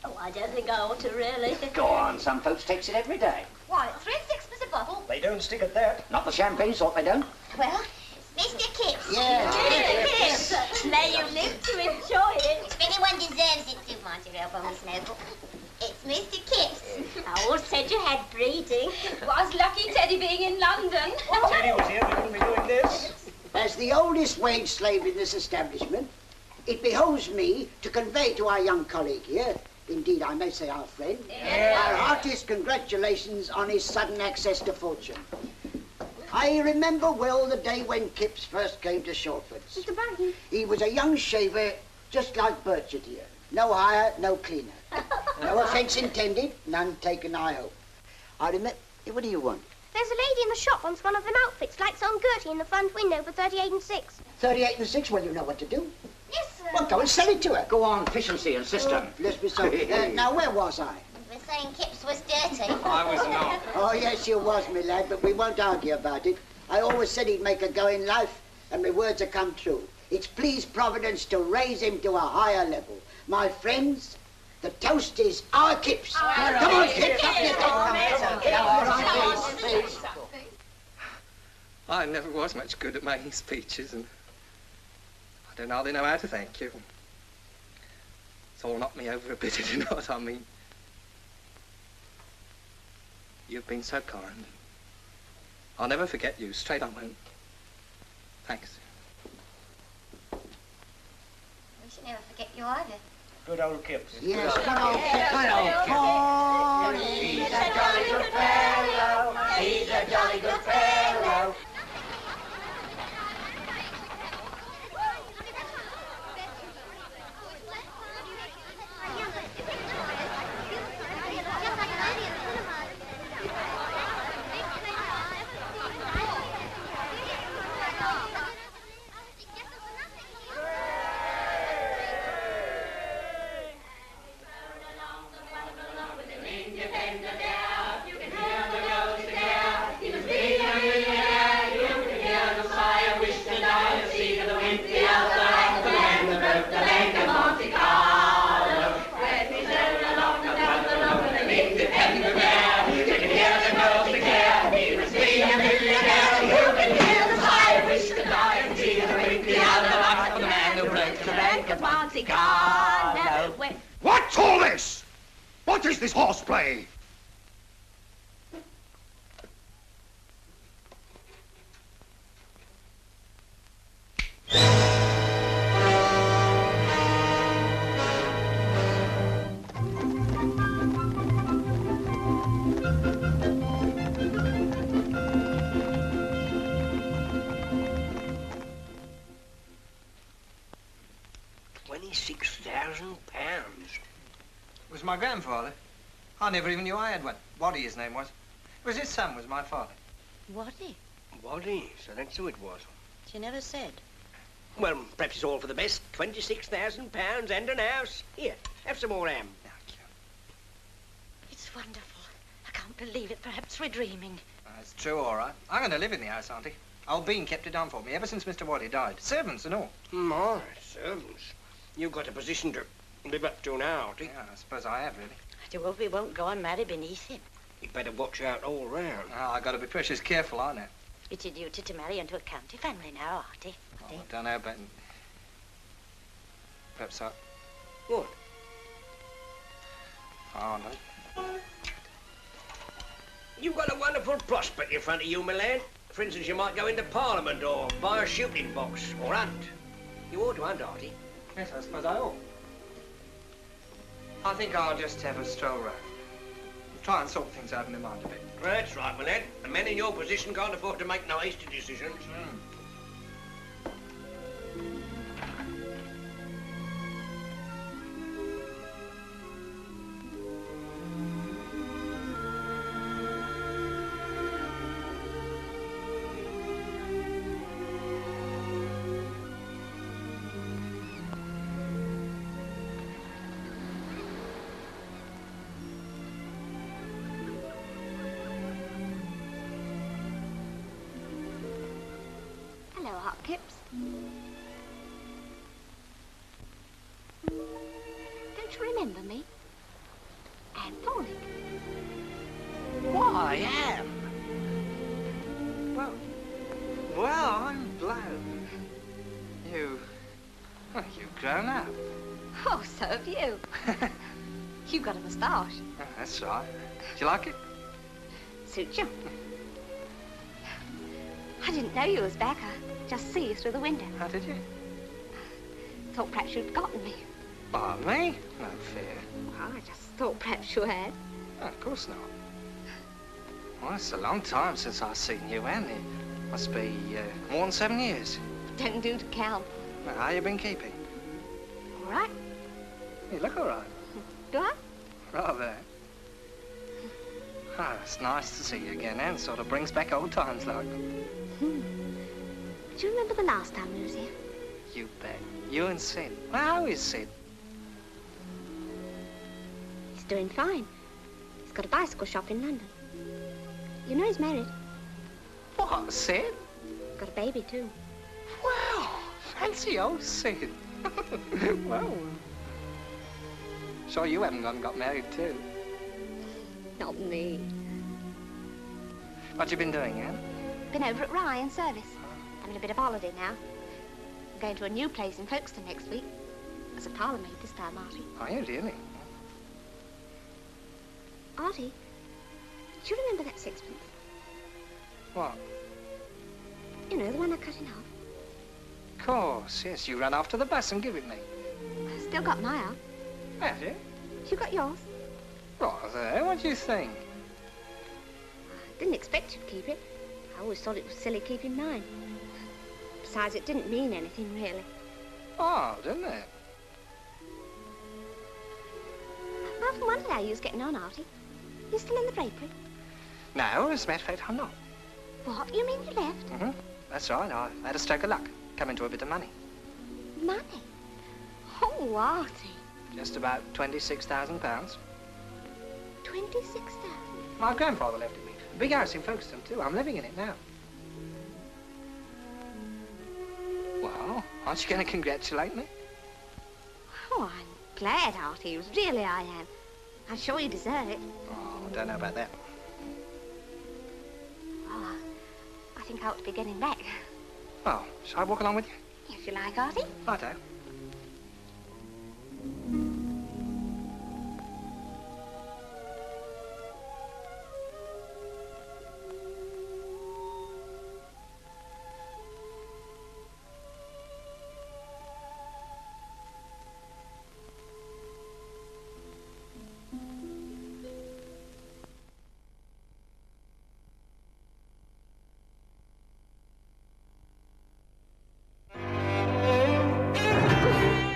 Oh, I don't think I ought to, really. Go on, some folks takes it every day. Why, 3 and 6 a bottle? They don't stick at that. Not the champagne sort, they don't. Well, it's Mr. Kipps. Yeah. Mr. Kipps. May you live to enjoy it. If anyone deserves it, do mind your help on this noble. It's Mr. Kipps. I always said you had breeding. Was lucky Teddy being in London. If Teddy was here, we wouldn't be doing this. As the oldest wage slave in this establishment, it behoves me to convey to our young colleague here, indeed I may say our friend, our heartiest congratulations on his sudden access to fortune. I remember well the day when Kipps first came to Shortford's. Mr. Barton. He was a young shaver just like Burchett here. No hire, no cleaner. No offence intended, none taken, I hope. I remember... What do you want? There's a lady in the shop wants one of them outfits, like some Gertie in the front window for 38 and 6. 38 and 6? Well, you know what to do. Yes, sir. Well, go and sell it to her. Go on, efficiency and system. Let's be so... now, where was I? You were saying Kipps was dirty. I was not. Oh, yes, you was, me lad, but we won't argue about it. I always said he'd make a go in life, and my words have come true. It's pleased Providence to raise him to a higher level. My friends, the toast is our Kipps. Come on, Kipps. I never was much good at making speeches, and I don't hardly know how to thank you. It's all knocked me over a bit, if you know what I mean. You've been so kind. I'll never forget you, straight I won't. Thanks. We should never forget you either. Good old Kipps. Yes, good old Kipps. Good old Paul. He's a jolly good fellow. He's a jolly good fellow. What's all this? What is this horseplay? £26,000. It was my grandfather. I never even knew I had one. Waddy, his name was. It was his son, was my father. Waddy? Waddy, so that's who it was. She never said. Well, perhaps it's all for the best. £26,000 and an house. Here, have some more ham. It's wonderful. I can't believe it. Perhaps we're dreaming. That's true, all right. I'm going to live in the house, Auntie. Old Bean kept it down for me ever since Mr. Waddy died. Servants and all. My, servants. You've got a position to live up to now, Auntie. Yeah, I suppose I have, really. I do hope we won't go and marry beneath him. You'd better watch out all round. Oh, I've got to be precious careful, aren't I? It's your duty to marry into a county family now, Artie. Oh, I don't know, but... Perhaps I... What? Oh, no. You've got a wonderful prospect in front of you, my lad. For instance, you might go into Parliament or buy a shooting box or hunt. You ought to hunt, Artie. Yes, I suppose I ought. I think I'll just have a stroll round. Try and sort things out in my mind a bit. That's right, my lad. A man in your position can't afford to make no hasty decisions. Hello, Hot Kipps. Don't you remember me? am. Well, I'm blown. You've grown up. Oh, so have you. You've got a moustache. Oh, that's right. Do you like it? Suits you. I didn't know you was back. I just see you through the window. How did you? Thought perhaps you'd forgotten me. Oh, me? No fear. Well, I just thought perhaps you had. Oh, of course not. Well, it's a long time since I've seen you, and it must be more than 7 years. Don't do to count. Well, how you been keeping? All right. You look all right. Do I? Rather. Oh, it's nice to see you again, and sort of brings back old times, like. Do you remember the last time we was here? You bet. You and Sid. Well, how is Sid? He's doing fine. He's got a bicycle shop in London. You know he's married. What, Sid? Got a baby, too. Well, fancy old Sid. Well. Sure you haven't gone and got married, too. Not me. What you been doing, Anne? Been over at Rye in service. Having a bit of holiday now. I'm going to a new place in Folkestone next week. As a parlour maid this time, Artie. Are you really? Artie, do you remember that sixpence? What? You know, the one I cut in half. Of course, yes. You ran off to the bus and give it me. I've still got my half. Have you? You got yours? Rather. What do you think? I didn't expect you'd keep it. I always thought it was silly keeping mine. Besides, it didn't mean anything, really. Oh, didn't it? I often wondered how you was getting on, Artie. You still in the drapery? No, as a matter of fact, I'm not. What? You mean you left? Mm-hmm. That's right. I had a stroke of luck. Come into a bit of money. Money? Oh, Artie. Just about £26,000. 26,000? My grandfather left it me. A big house in Folkestone, too. I'm living in it now. Well, aren't you going to congratulate me? Oh, I'm glad, Artie. Really, I am. I'm sure you deserve it. Oh, I don't know about that. Well, I think I ought to be getting back. Oh, shall I walk along with you? If you like, Artie. Righto.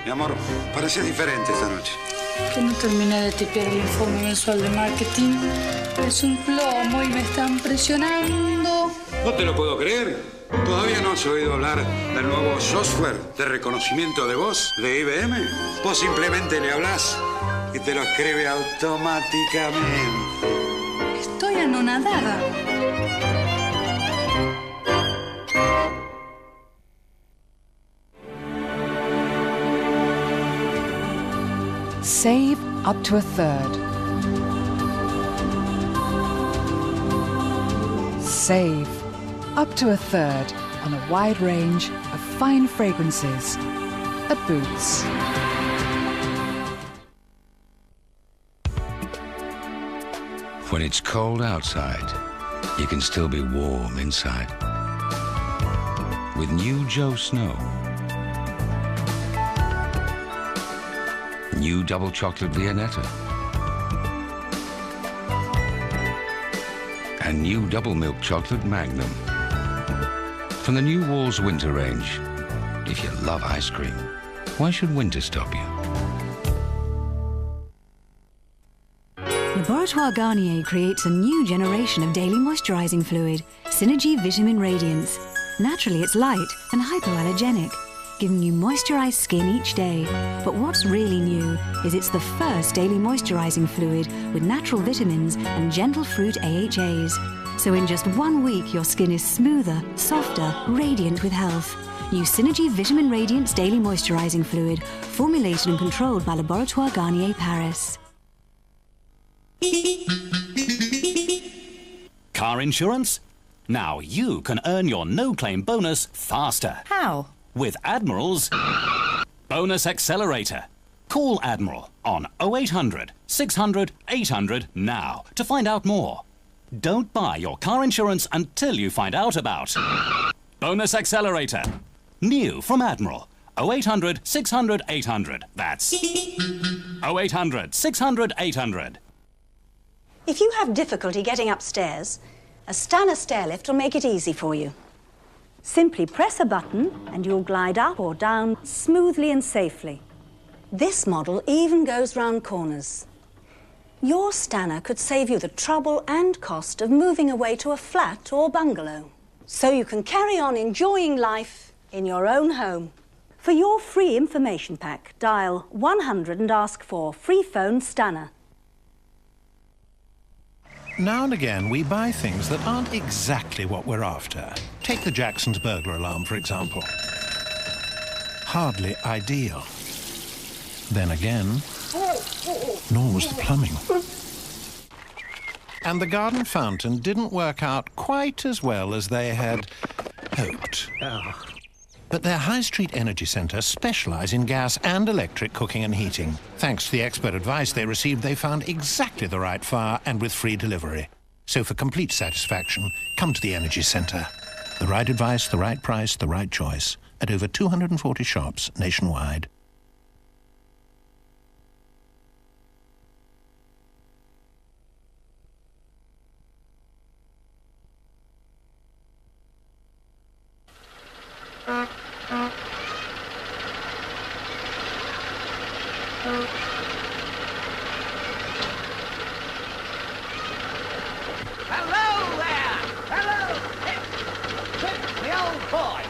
Mi amor, pareces diferente esta noche. Que no terminé de tipear el informe mensual de marketing. Es un plomo y me están presionando. No te lo puedo creer. ¿Todavía no has oído hablar del nuevo software de reconocimiento de voz de IBM? Vos simplemente le hablás y te lo escribe automáticamente. Estoy anonadada. Save up to a third. Save up to a third on a wide range of fine fragrances at Boots. When it's cold outside, you can still be warm inside. With new Joe Snow. New double chocolate Viennetta. And new double milk chocolate Magnum. From the new Walls Winter range. If you love ice cream, why should winter stop you? Laboratoire Garnier creates a new generation of daily moisturising fluid, Synergy Vitamin Radiance. Naturally, it's light and hypoallergenic, giving you moisturised skin each day. But what's really new is it's the first daily moisturising fluid with natural vitamins and gentle fruit AHAs. So in just 1 week, your skin is smoother, softer, radiant with health. New Synergy Vitamin Radiance Daily Moisturising Fluid, formulated and controlled by Laboratoire Garnier Paris. Car insurance? Now you can earn your no-claim bonus faster. How? With Admiral's Bonus Accelerator. Call Admiral on 0800 600 800 now to find out more. Don't buy your car insurance until you find out about Bonus Accelerator. New from Admiral. 0800 600 800. That's 0800 600 800. If you have difficulty getting upstairs, a Stana stairlift will make it easy for you. Simply press a button and you'll glide up or down smoothly and safely. This model even goes round corners. Your Stana could save you the trouble and cost of moving away to a flat or bungalow, so you can carry on enjoying life in your own home. For your free information pack, dial 100 and ask for free phone Stana. Now and again, we buy things that aren't exactly what we're after. Take the Jackson's burglar alarm, for example. Hardly ideal. Then again, nor was the plumbing. And the garden fountain didn't work out quite as well as they had hoped. But their High Street Energy Centre specialise in gas and electric cooking and heating. Thanks to the expert advice they received, they found exactly the right fire and with free delivery. So for complete satisfaction, come to the Energy Centre. The right advice, the right price, the right choice. At over 240 shops nationwide. Hello there! Hello! Kipp, the old boy!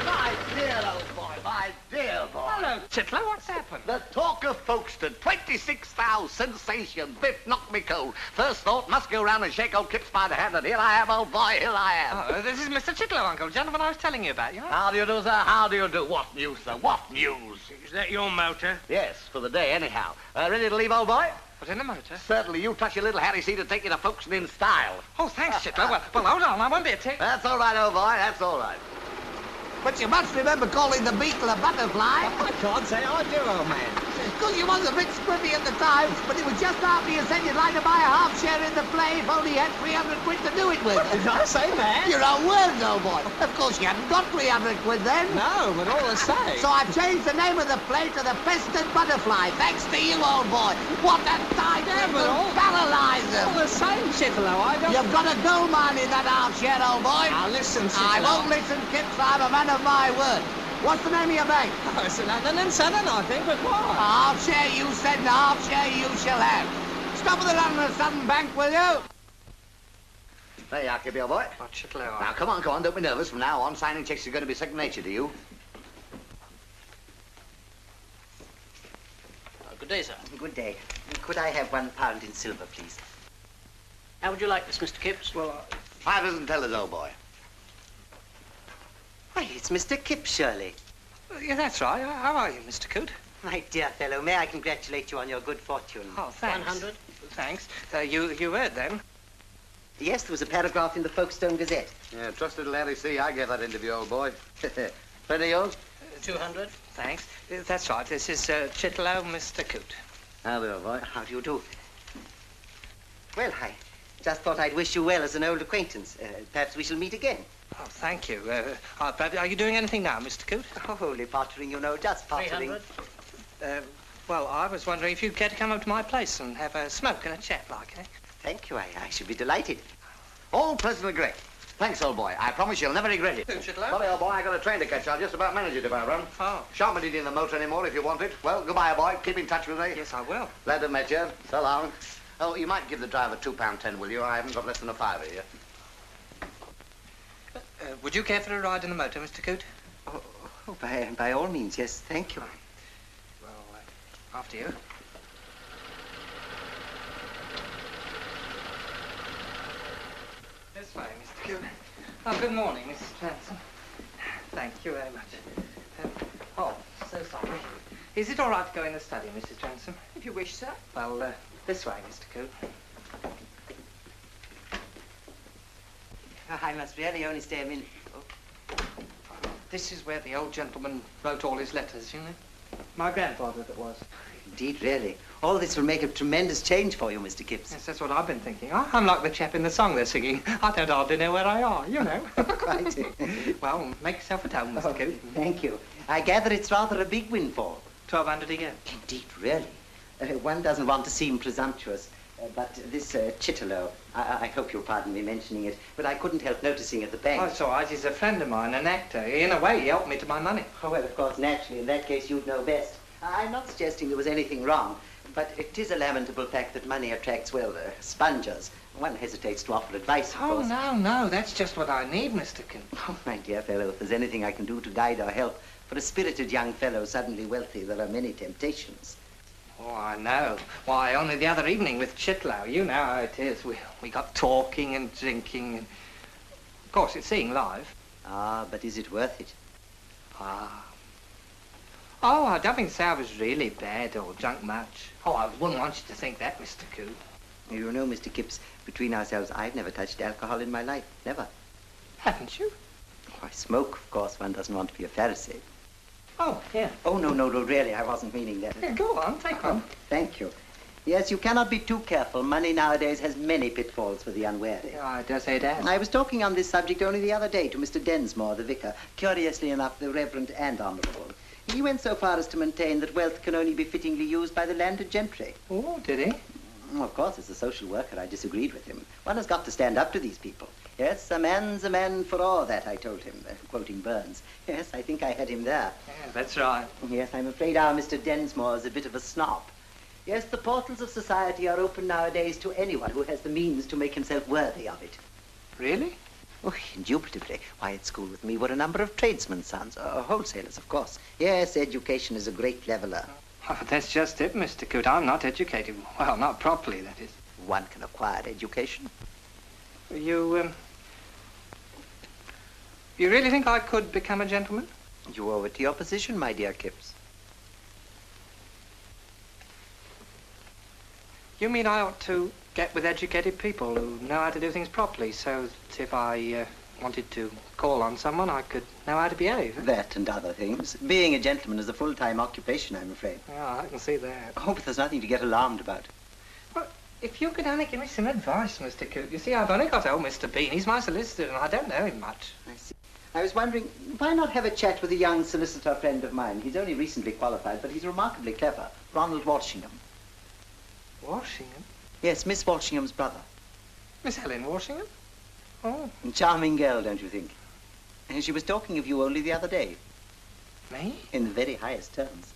My dear old boy, my dear boy! Hello, Titlow, what's happened? The talk of Folkestone, 26,000 sensation, Biff knocked me cold. First thought, must go round and shake old Kipp by the hand, and here I am, old boy, here I am. Oh, this is Mr. Titlow, Uncle. Gentleman I was telling you about, you know? How do you do, sir? How do you do? What news, sir? What news? Is that your motor? Yes, for the day, anyhow. Ready to leave, old boy? What's in the motor? Certainly. You touch your little Harry C to take you to Folkestone in style. Oh, thanks, Titlow. Well, hold on. I won't be a tick. That's all right, old boy. That's all right. But you must remember calling the beetle a butterfly. I can't say I do, old man. Because you was a bit squiffy at the time, but it was just after you said you'd like to buy a half share in the play if only you had 300 quid to do it with. Did I say that? Your own words, old boy. Of course, you hadn't got 300 quid then. No, but all the same. So I've changed the name of the play to The Pestered Butterfly, thanks to you, old boy. What a title! Paralyze them. All the same, Titlow, I don't... You've got a gold mine in that half share, old boy. Now, listen, Titlow. I won't listen, Kipp, so I'm a man of my word. What's the name of your bank? Oh, it's an Atherton Southern, I think, but what? A half share you said, and a half share you shall have. Stop at the London Southern Bank, will you? There you are, Kipp, old boy. Oh, Titlow. Now, come on, don't be nervous. From now on, signing checks are going to be second nature to you. Good day, sir. Good day. Could I have £1 in silver, please? How would you like this, Mr. Kipps? Well, 5 isn't tellers, old boy. Why, it's Mr. Kipp, surely. Yeah, that's right. How are you, Mr. Coote? My dear fellow, may I congratulate you on your good fortune? Oh, thanks. 100. Thanks. You heard then? Yes, there was a paragraph in the Folkestone Gazette. Yeah, trusted Larry C. I gave that interview, old boy. Friend of yours? 200. Thanks. That's right. This is Titlow, Mr. Coote. How do you, old boy? How do you do? Well, I just thought I'd wish you well as an old acquaintance. Perhaps we shall meet again. Oh, thank you. Are you doing anything now, Mr. Coote? Oh, only pottering, you know, just pottering. 300. Well, I was wondering if you'd care to come up to my place and have a smoke and a chat, like, eh? Thank you. I should be delighted. All present regret. Thanks, old boy. I promise you'll never regret it. Titlow? Sorry, old boy, I got a train to catch. I'll just about manage it if I run. Oh. Shan't be needing the motor anymore if you want it. Well, goodbye, old boy. Keep in touch with me. Yes, I will. Glad to have met you. So long. Oh, you might give the driver £2.10, will you? I haven't got less than a fiver here. Would you care for a ride in the motor, Mr. Coote? Oh, by all means, yes. Thank you. Well, after you. This way, Mr. Coote. Oh, good morning, Mrs. Johnson. Thank you very much. Oh, so sorry. Is it all right to go in the study, Mrs. Johnson? If you wish, sir. Well, this way, Mr. Coote. I must really only stay a minute. This is where the old gentleman wrote all his letters, you know. My grandfather that was. Indeed, really. All this will make a tremendous change for you, Mr. Kipps. Yes, that's what I've been thinking. I'm like the chap in the song they're singing. I don't hardly know where I are, you know. Quite. Well, make yourself at home, Mr. Kipp. Thank you. I gather it's rather a big windfall. 1,200 a year. Indeed, really. One doesn't want to seem presumptuous, but this Chitterlow, I hope you'll pardon me mentioning it, but I couldn't help noticing at the bank. Oh, it's all right. He's a friend of mine, an actor. In a way, he helped me to my money. Oh, well, of course, naturally, in that case, you'd know best. I'm not suggesting there was anything wrong, but it is a lamentable fact that money attracts, well, spongers. One hesitates to offer advice, of course. No, that's just what I need, Mr. Kipp. Oh, my dear fellow, if there's anything I can do to guide or help, for a spirited young fellow suddenly wealthy, there are many temptations. Oh, I know. Why, only the other evening with Chitlow, you know how it is. We got talking and drinking, and of course, it's seeing live. Ah, but is it worth it? Ah. Oh, I don't think I was really bad or drunk much. Oh, I wouldn't want you to think that, Mr. Coop. You know, Mr. Kipps, between ourselves, I've never touched alcohol in my life. Never. Haven't you? Oh, I smoke, of course. One doesn't want to be a Pharisee. Oh, yeah. Oh, no, really, I wasn't meaning that. Yeah, go on, take one. Thank you. Yes, you cannot be too careful. Money nowadays has many pitfalls for the unwary. Yeah, I dare say it has. I was talking on this subject only the other day to Mr. Densmore, the vicar. Curiously enough, the Reverend and Honourable. He went so far as to maintain that wealth can only be fittingly used by the landed gentry. Oh, did he? Well, of course, as a social worker, I disagreed with him. One has got to stand up to these people. Yes, a man's a man for all that, I told him, quoting Burns. Yes, I think I had him there. Yeah, that's right. Yes, I'm afraid our Mr. Densmore is a bit of a snob. Yes, the portals of society are open nowadays to anyone who has the means to make himself worthy of it. Really? Oh, indubitably. Why, at school with me were a number of tradesmen's sons, wholesalers, of course. Yes, education is a great leveler. Oh, that's just it, Mr. Coote. I'm not educated. Well, not properly, that is. One can acquire education. You really think I could become a gentleman? You owe it to your position, my dear Kipps. You mean I ought to get with educated people who know how to do things properly, so that if I wanted to call on someone, I could know how to behave? That and other things. Being a gentleman is a full-time occupation, I'm afraid. Yeah, I can see that. Oh, but there's nothing to get alarmed about. Well, if you could only give me some advice, Mr. Coote. You see, I've only got old Mr. Bean. He's my solicitor, and I don't know him much. I see. I was wondering, why not have a chat with a young solicitor friend of mine? He's only recently qualified, but he's remarkably clever. Ronald Walshingham. Walshingham? Yes, Miss Walshingham's brother. Miss Helen Walshingham? Oh. Charming girl, don't you think? And she was talking of you only the other day. Me? In the very highest terms.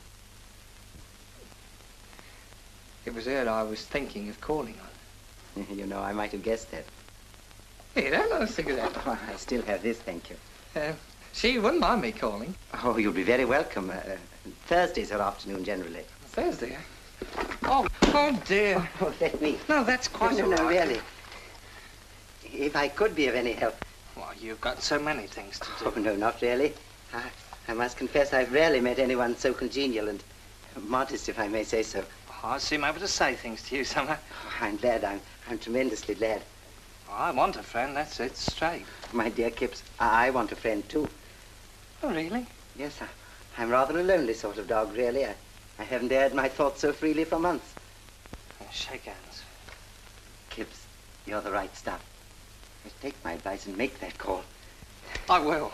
It was her I was thinking of calling on. You know, I might have guessed that. You don't know a cigarette. Oh, I still have this, thank you. She wouldn't mind me calling. Oh, you'll be very welcome. Thursday's her afternoon, generally. Thursday? Oh dear. Oh, let me. No, that's quite all No, right. really. If I could be of any help. Well, you've got so many things to do. Oh, no, not really. I must confess I've rarely met anyone so congenial and modest, if I may say so. Oh, I seem able to say things to you somehow. Oh, I'm glad. I'm tremendously glad. Oh, I want a friend, that's it, straight. My dear Kipps, I want a friend, too. Oh, really? Yes, I'm rather a lonely sort of dog, really. I haven't aired my thoughts so freely for months. Shake hands. Kipps, you're the right stuff. Just take my advice and make that call. I will.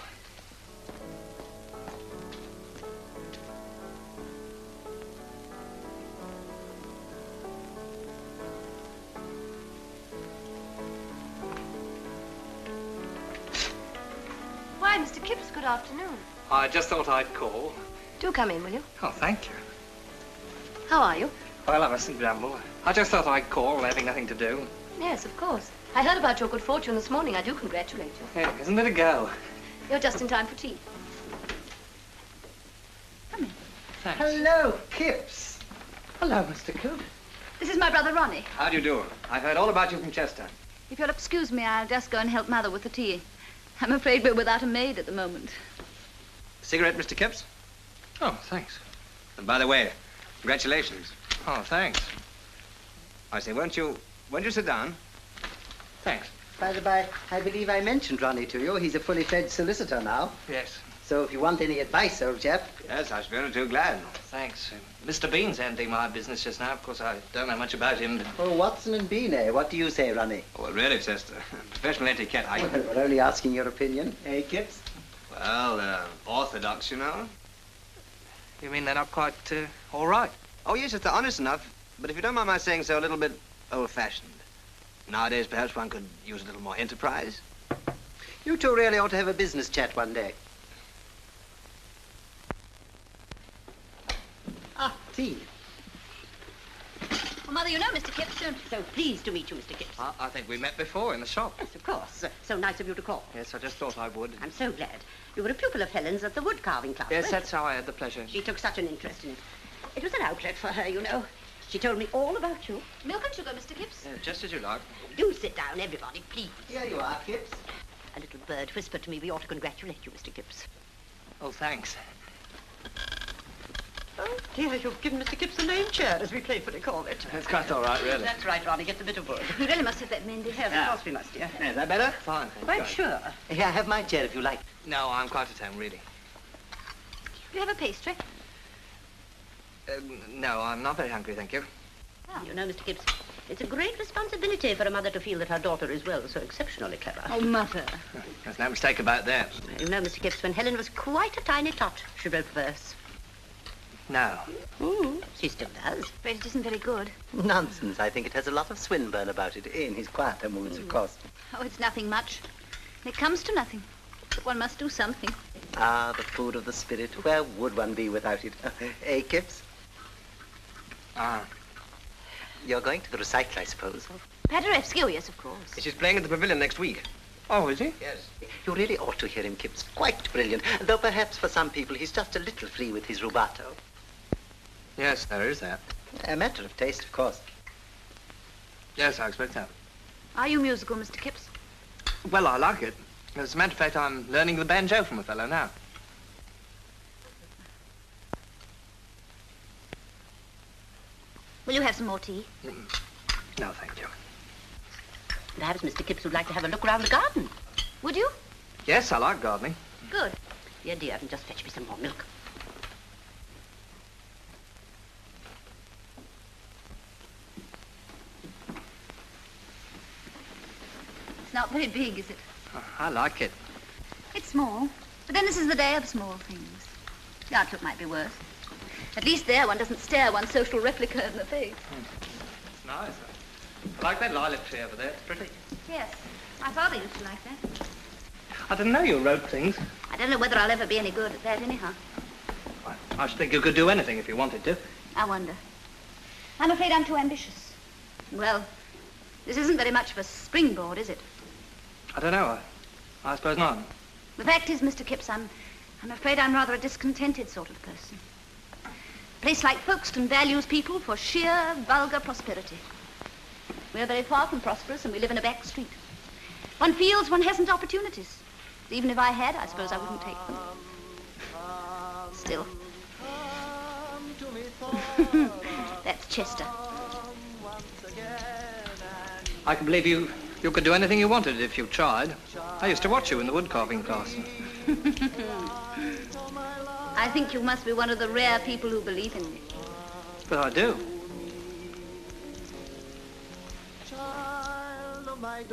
Why, Mr. Kipps, good afternoon. I just thought I'd call. Do come in, will you? Oh, thank you. How are you? Well, I mustn't grumble. I just thought I'd call, having nothing to do. Yes, of course. I heard about your good fortune this morning. I do congratulate you. Yeah, isn't it a go? You're just in time for tea. Come in. Thanks. Hello, Kipps. Hello, Mr. Coote. This is my brother Ronnie. How do you do? I've heard all about you from Chester. If you'll excuse me, I'll just go and help Mother with the tea. I'm afraid we're without a maid at the moment. Cigarette, Mr. Kipps? Oh, thanks. And by the way, congratulations. Oh, thanks. I say, won't you sit down? Thanks. By the by, I believe I mentioned Ronnie to you. He's a fully fledged solicitor now. Yes. So if you want any advice, old chap... Yes, I should be only too glad. Thanks. Mr. Bean's handling my business just now. Of course, I don't know much about him. But... Oh, Watson and Bean, eh? What do you say, Ronnie? Well, really, Chester, professional etiquette, Well, we're only asking your opinion. Eh, Kipps? Well, orthodox, you know. You mean they're not quite all right? Oh, yes, they're honest enough. But if you don't mind my saying so, a little bit old-fashioned. Nowadays, perhaps one could use a little more enterprise. You two really ought to have a business chat one day. Ah, tea. Well, Mother, you know Mr. Kipp. So pleased to meet you, Mr. Kipps. I think we met before in the shop. Yes, of course. So nice of you to call. Yes, I just thought I would. I'm so glad. You were a pupil of Helen's at the wood carving class. Yes, weren't that's how I had the pleasure. you? She took such an interest in it. It was an outlet for her, you know. She told me all about you. Milk and sugar, Mr. Kipps. Just as you like. Do sit down, everybody, please. Here you are, Kipps. A little bird whispered to me we ought to congratulate you, Mr. Kipps. Oh, thanks. Oh, dear, you've given Mr. Kipps a name chair, as we playfully call it. That's quite all right, really. That's right, Ronnie. Get the bit of wood. We really must have that mended. Yes, of course we must, dear. Is that better? Fine. Quite sure. Here, have my chair if you like. No, I'm quite at home, really. Do you have a pastry? No, I'm not very hungry, thank you. Ah, you know, Mr. Kipps, it's a great responsibility for a mother to feel that her daughter is, well, so exceptionally clever. Oh, Mother. There's no mistake about that. You know, Mr. Kipps, when Helen was quite a tiny tot, she wrote verse. No. She still does. But it isn't very good. Nonsense. I think it has a lot of Swinburne about it, in his quieter moods, of course. Oh, it's nothing much. It comes to nothing. But one must do something. Ah, the food of the spirit. Where would one be without it? Eh, Kipps? Ah. You're going to the recital, I suppose. Paderewski, oh, yes, of course. She's playing at the Pavilion next week. Oh, is he? Yes. You really ought to hear him, Kipps. Quite brilliant. Though perhaps for some people he's just a little free with his rubato. Yes, there is that. A matter of taste, of course. Yes, I expect so. Are you musical, Mr. Kipps? Well, I like it. As a matter of fact, I'm learning the banjo from a fellow now. Will you have some more tea? No, thank you. Perhaps Mr. Kipps would like to have a look around the garden. Would you? Yes, I like gardening. Good. Dear, dear, and just fetch me some more milk. It's not very big, is it? Oh, I like it. It's small. But then this is the day of small things. The outlook might be worse. At least there one doesn't stare one's social replica in the face. It's nice. I like that lilac tree over there. It's pretty. Yes. My father used to like that. I didn't know you wrote things. I don't know whether I'll ever be any good at that anyhow. I should think you could do anything if you wanted to. I wonder. I'm afraid I'm too ambitious. Well, this isn't very much of a springboard, is it? I don't know. I suppose not. The fact is, Mr. Kipps, I'm afraid I'm rather a discontented sort of person. A place like Folkestone values people for sheer, vulgar prosperity. We're very far from prosperous, and we live in a back street. One feels one hasn't opportunities. Even if I had, I suppose I wouldn't take them. Still. That's Chester. I can believe you could do anything you wanted if you tried. I used to watch you in the wood carving class. I think you must be one of the rare people who believe in me. But I do. Child of my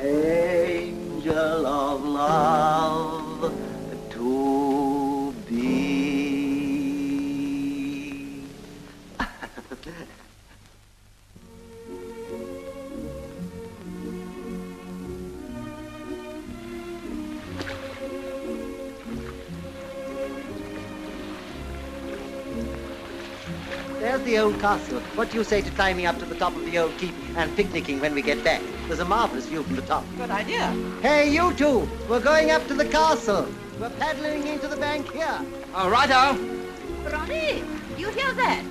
angel of love to be. There's the old castle. What do you say to climbing up to the top of the old keep and picnicking when we get back? There's a marvelous view from the top. Good idea. Hey, you two! We're going up to the castle. We're paddling into the bank here. Oh, righto. Ronnie, you hear that?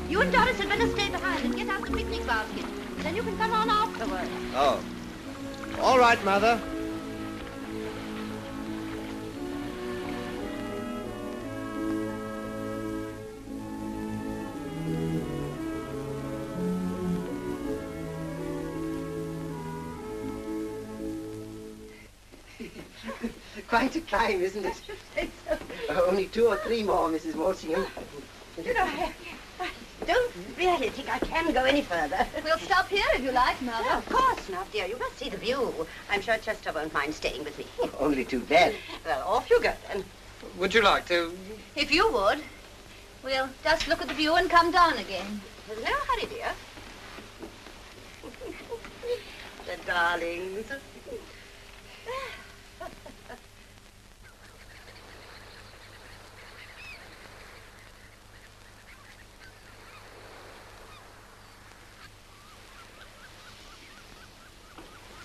You and Doris had better stay behind and get out the picnic basket. Then you can come on afterwards. Oh. All right, Mother. quite a climb, isn't it? Only 2 or 3 more, Mrs. Walsingham. You know, I don't really think I can go any further. We'll stop here if you like, Mother. No, of course not, dear. You must see the view. I'm sure Chester won't mind staying with me. Only too bad. Well, off you go then. Would you like to? If you would. We'll just look at the view and come down again. There's no hurry, dear. The darlings.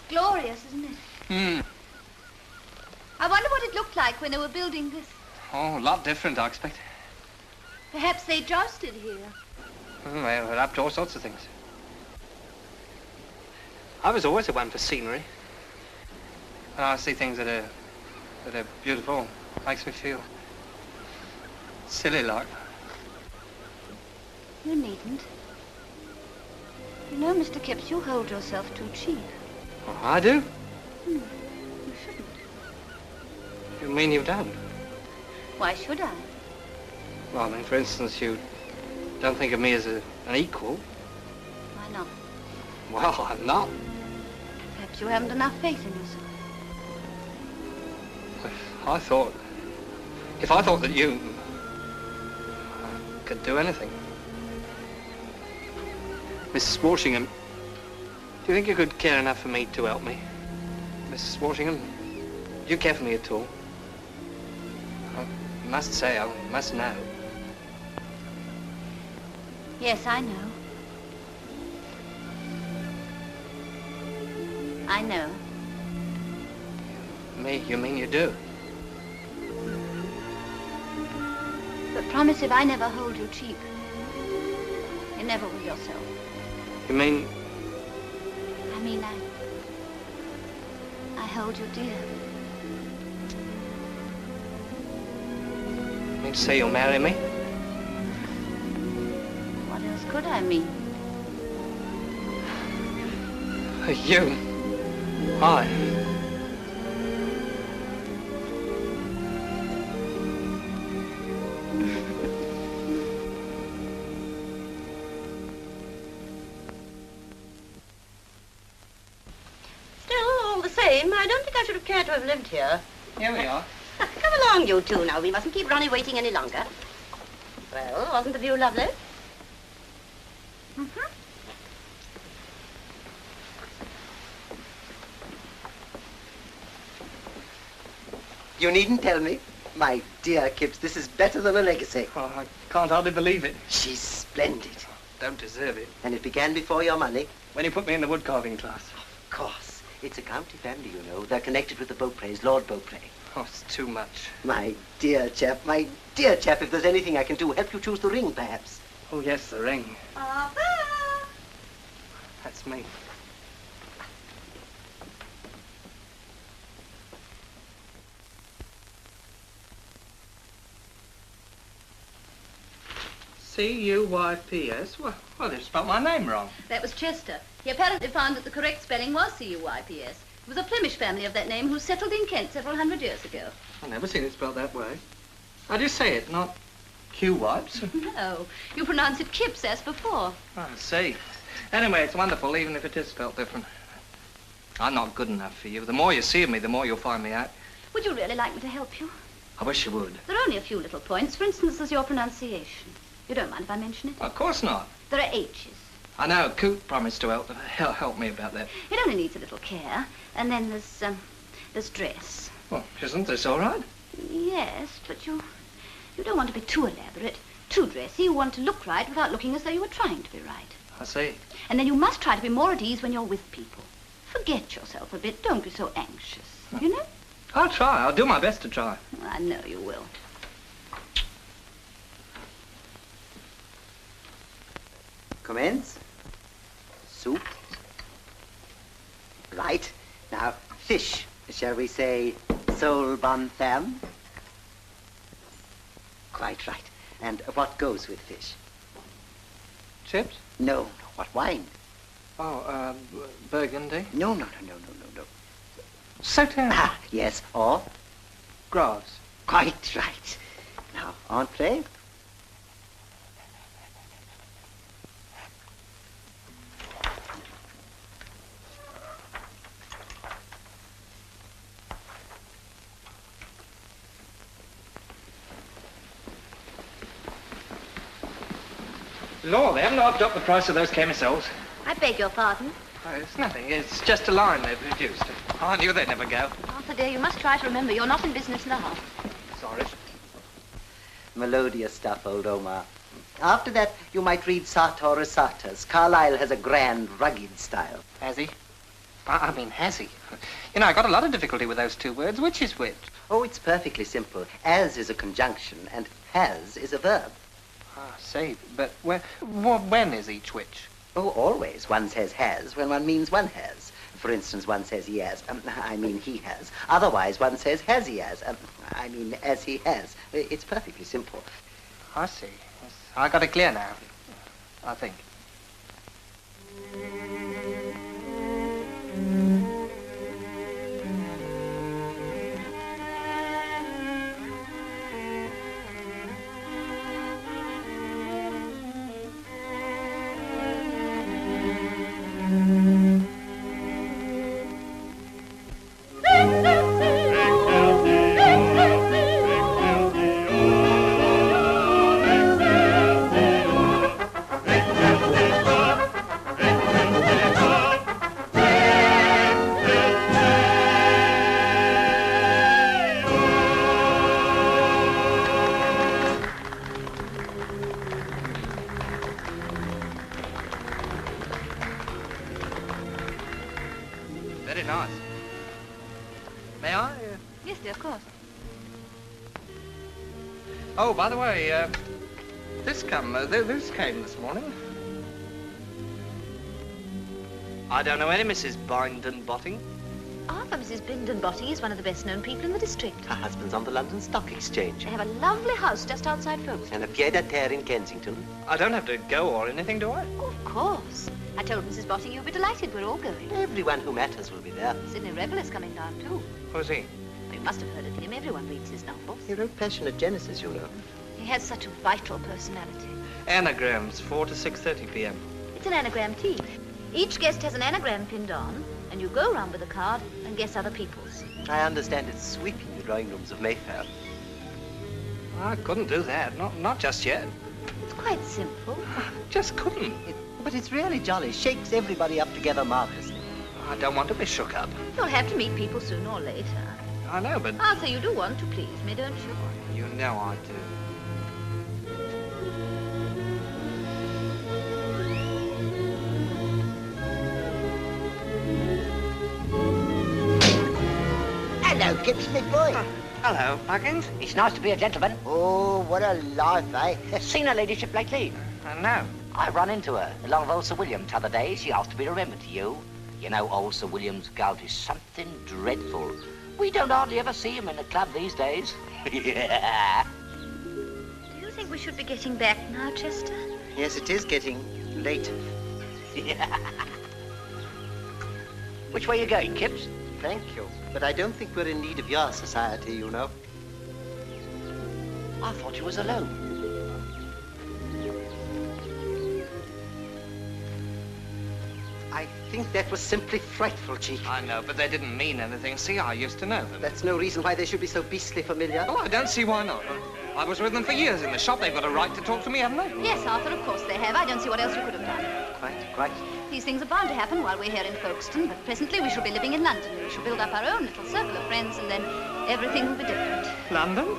Glorious, isn't it? Hmm. I wonder what it looked like when they were building this. Oh, a lot different, I expect. Perhaps they jousted here. Well, we're up to all sorts of things. I was always a one for scenery. When I see things that are beautiful, makes me feel silly like. You needn't. You know, Mr. Kipps, you hold yourself too cheap. Oh, I do? You shouldn't. You mean you don't? Why should I? Well, I mean, for instance, you don't think of me as an equal. Why not? Well, I'm not. Perhaps you haven't enough faith in yourself. If I thought that you could do anything. Mrs. Walsingham, do you think you could care enough for me to help me? Mrs. Walsingham, do you care for me at all? I must say, I must know. Yes, I know. I know. Me? You mean you do? But promise if I never hold you cheap, you never will yourself. You mean... I mean, I hold you dear. You mean to say you'll marry me? What else could I mean? You? I? I don't think I should have cared to have lived here. Here we are. Come along, you two, now. We mustn't keep Ronnie waiting any longer. Well, wasn't the view lovely? Mm-hmm. You needn't tell me. My dear Kipps, this is better than a legacy. Oh, I can't hardly believe it. She's splendid. Don't deserve it. And it began before your money? When you put me in the wood carving class. Of course. It's a county family, you know. They're connected with the Beaupreys, Lord Beaupre. Oh, it's too much. My dear chap, if there's anything I can do, help you choose the ring, perhaps. Oh, yes, the ring. Papa! That's me. C-U-Y-P-S? Well, they've spelled my name wrong. That was Chester. He apparently found that the correct spelling was C-U-Y-P-S. It was a Flemish family of that name who settled in Kent several hundred years ago. I've never seen it spelled that way. How do you say it? Not Q-wipes? No, you pronounce it Kipps as before. I see. Anyway, it's wonderful, even if it is spelled different. I'm not good enough for you. The more you see of me, the more you'll find me out. Would you really like me to help you? I wish you would. There are only a few little points. For instance, there's your pronunciation. You don't mind if I mention it? Of course not. There are H's. I know. Coop promised to help me about that. It only needs a little care. And then there's dress. Well, isn't this all right? Yes, but you don't want to be too elaborate, too dressy. You want to look right without looking as though you were trying to be right. I see. And then you must try to be more at ease when you're with people. Forget yourself a bit. Don't be so anxious, you know? I'll try. I'll do my best to try. I know you will. Commence. Soup. Right. Now, fish. Shall we say sole bonne femme? Quite right. And what goes with fish? Chips? No. What wine? Oh, Burgundy? No. Sauterne. Ah, yes. Or Grass. Quite right. Now, entree. Lord, they haven't upped up the price of those chemicals. I beg your pardon. Oh, it's nothing. It's just a line they've reduced. I knew they'd never go. Arthur, dear, you must try to remember you're not in business now. Sorry. Melodious stuff, old Omar. After that, you might read Sartor or Sartors. Carlyle has a grand, rugged style. Has he? I mean, has he? You know, I got a lot of difficulty with those two words. Which is which? Oh, it's perfectly simple. As is a conjunction, and has is a verb. Ah, say, but when is each which? Oh, always. One says has when one means one has. For instance, one says he has. I mean he has. Otherwise, one says has he has. I mean as he has. It's perfectly simple. I see. Yes, I got it clear now, I think. Very nice. May I? Yes, dear, of course. Oh, by the way, this came this morning. I don't know any Mrs. Bindon Botting. Arthur, Mrs. Bindon Botting is one of the best-known people in the district. Her husband's on the London Stock Exchange. They have a lovely house just outside Folkestone. And a pied-à-terre in Kensington. I don't have to go or anything, do I? Oh, of course. I told Mrs. Botting you'd be delighted. We're all going. Everyone who matters will be there. Sidney Revel is coming down, too. Who's he? You must have heard of him. Everyone reads his novels. He wrote Passionate Genesis, you know. He has such a vital personality. Anagrams, 4 to 6:30 p.m. It's an anagram tea. Each guest has an anagram pinned on, and you go around with a card and guess other people's. I understand it's sweeping the drawing rooms of Mayfair. I couldn't do that. Not just yet. It's quite simple. Just couldn't. But it's really jolly. Shakes everybody up together marvelously. I don't want to be shook up. You'll have to meet people sooner or later. I know, but... Arthur, you do want to please me, don't you? You know I do. Hello, Kipps, my boy. Hello, Buggins. It's nice to be a gentleman. Oh, what a life, eh? Seen her ladyship lately? No. I run into her along with old Sir William t'other day. She asked to be remembered to you. You know, old Sir William's gout is something dreadful. We don't hardly ever see him in the club these days. Yeah. Do you think we should be getting back now, Chester? Yes, it is getting late. Yeah. Which way are you going, Kipps? Thank you. But I don't think we're in need of your society, you know. I thought you was alone. I think that was simply frightful, Cheek. I know, but they didn't mean anything. See, I used to know them. That's no reason why they should be so beastly familiar. Oh, I don't see why not. I was with them for years in the shop. They've got a right to talk to me, haven't they? Yes, Arthur, of course they have. I don't see what else you could have done. Quite. These things are bound to happen while we're here in Folkestone, but presently we shall be living in London. We shall build up our own little circle of friends, and then everything will be different. London?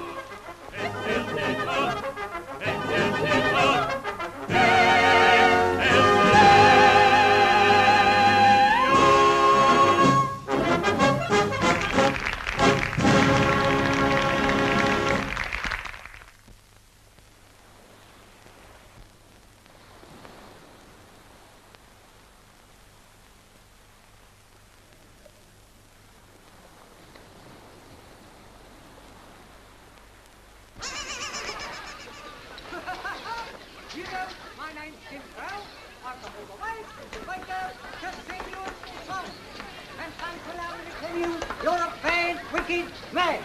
You're a bad, wicked man.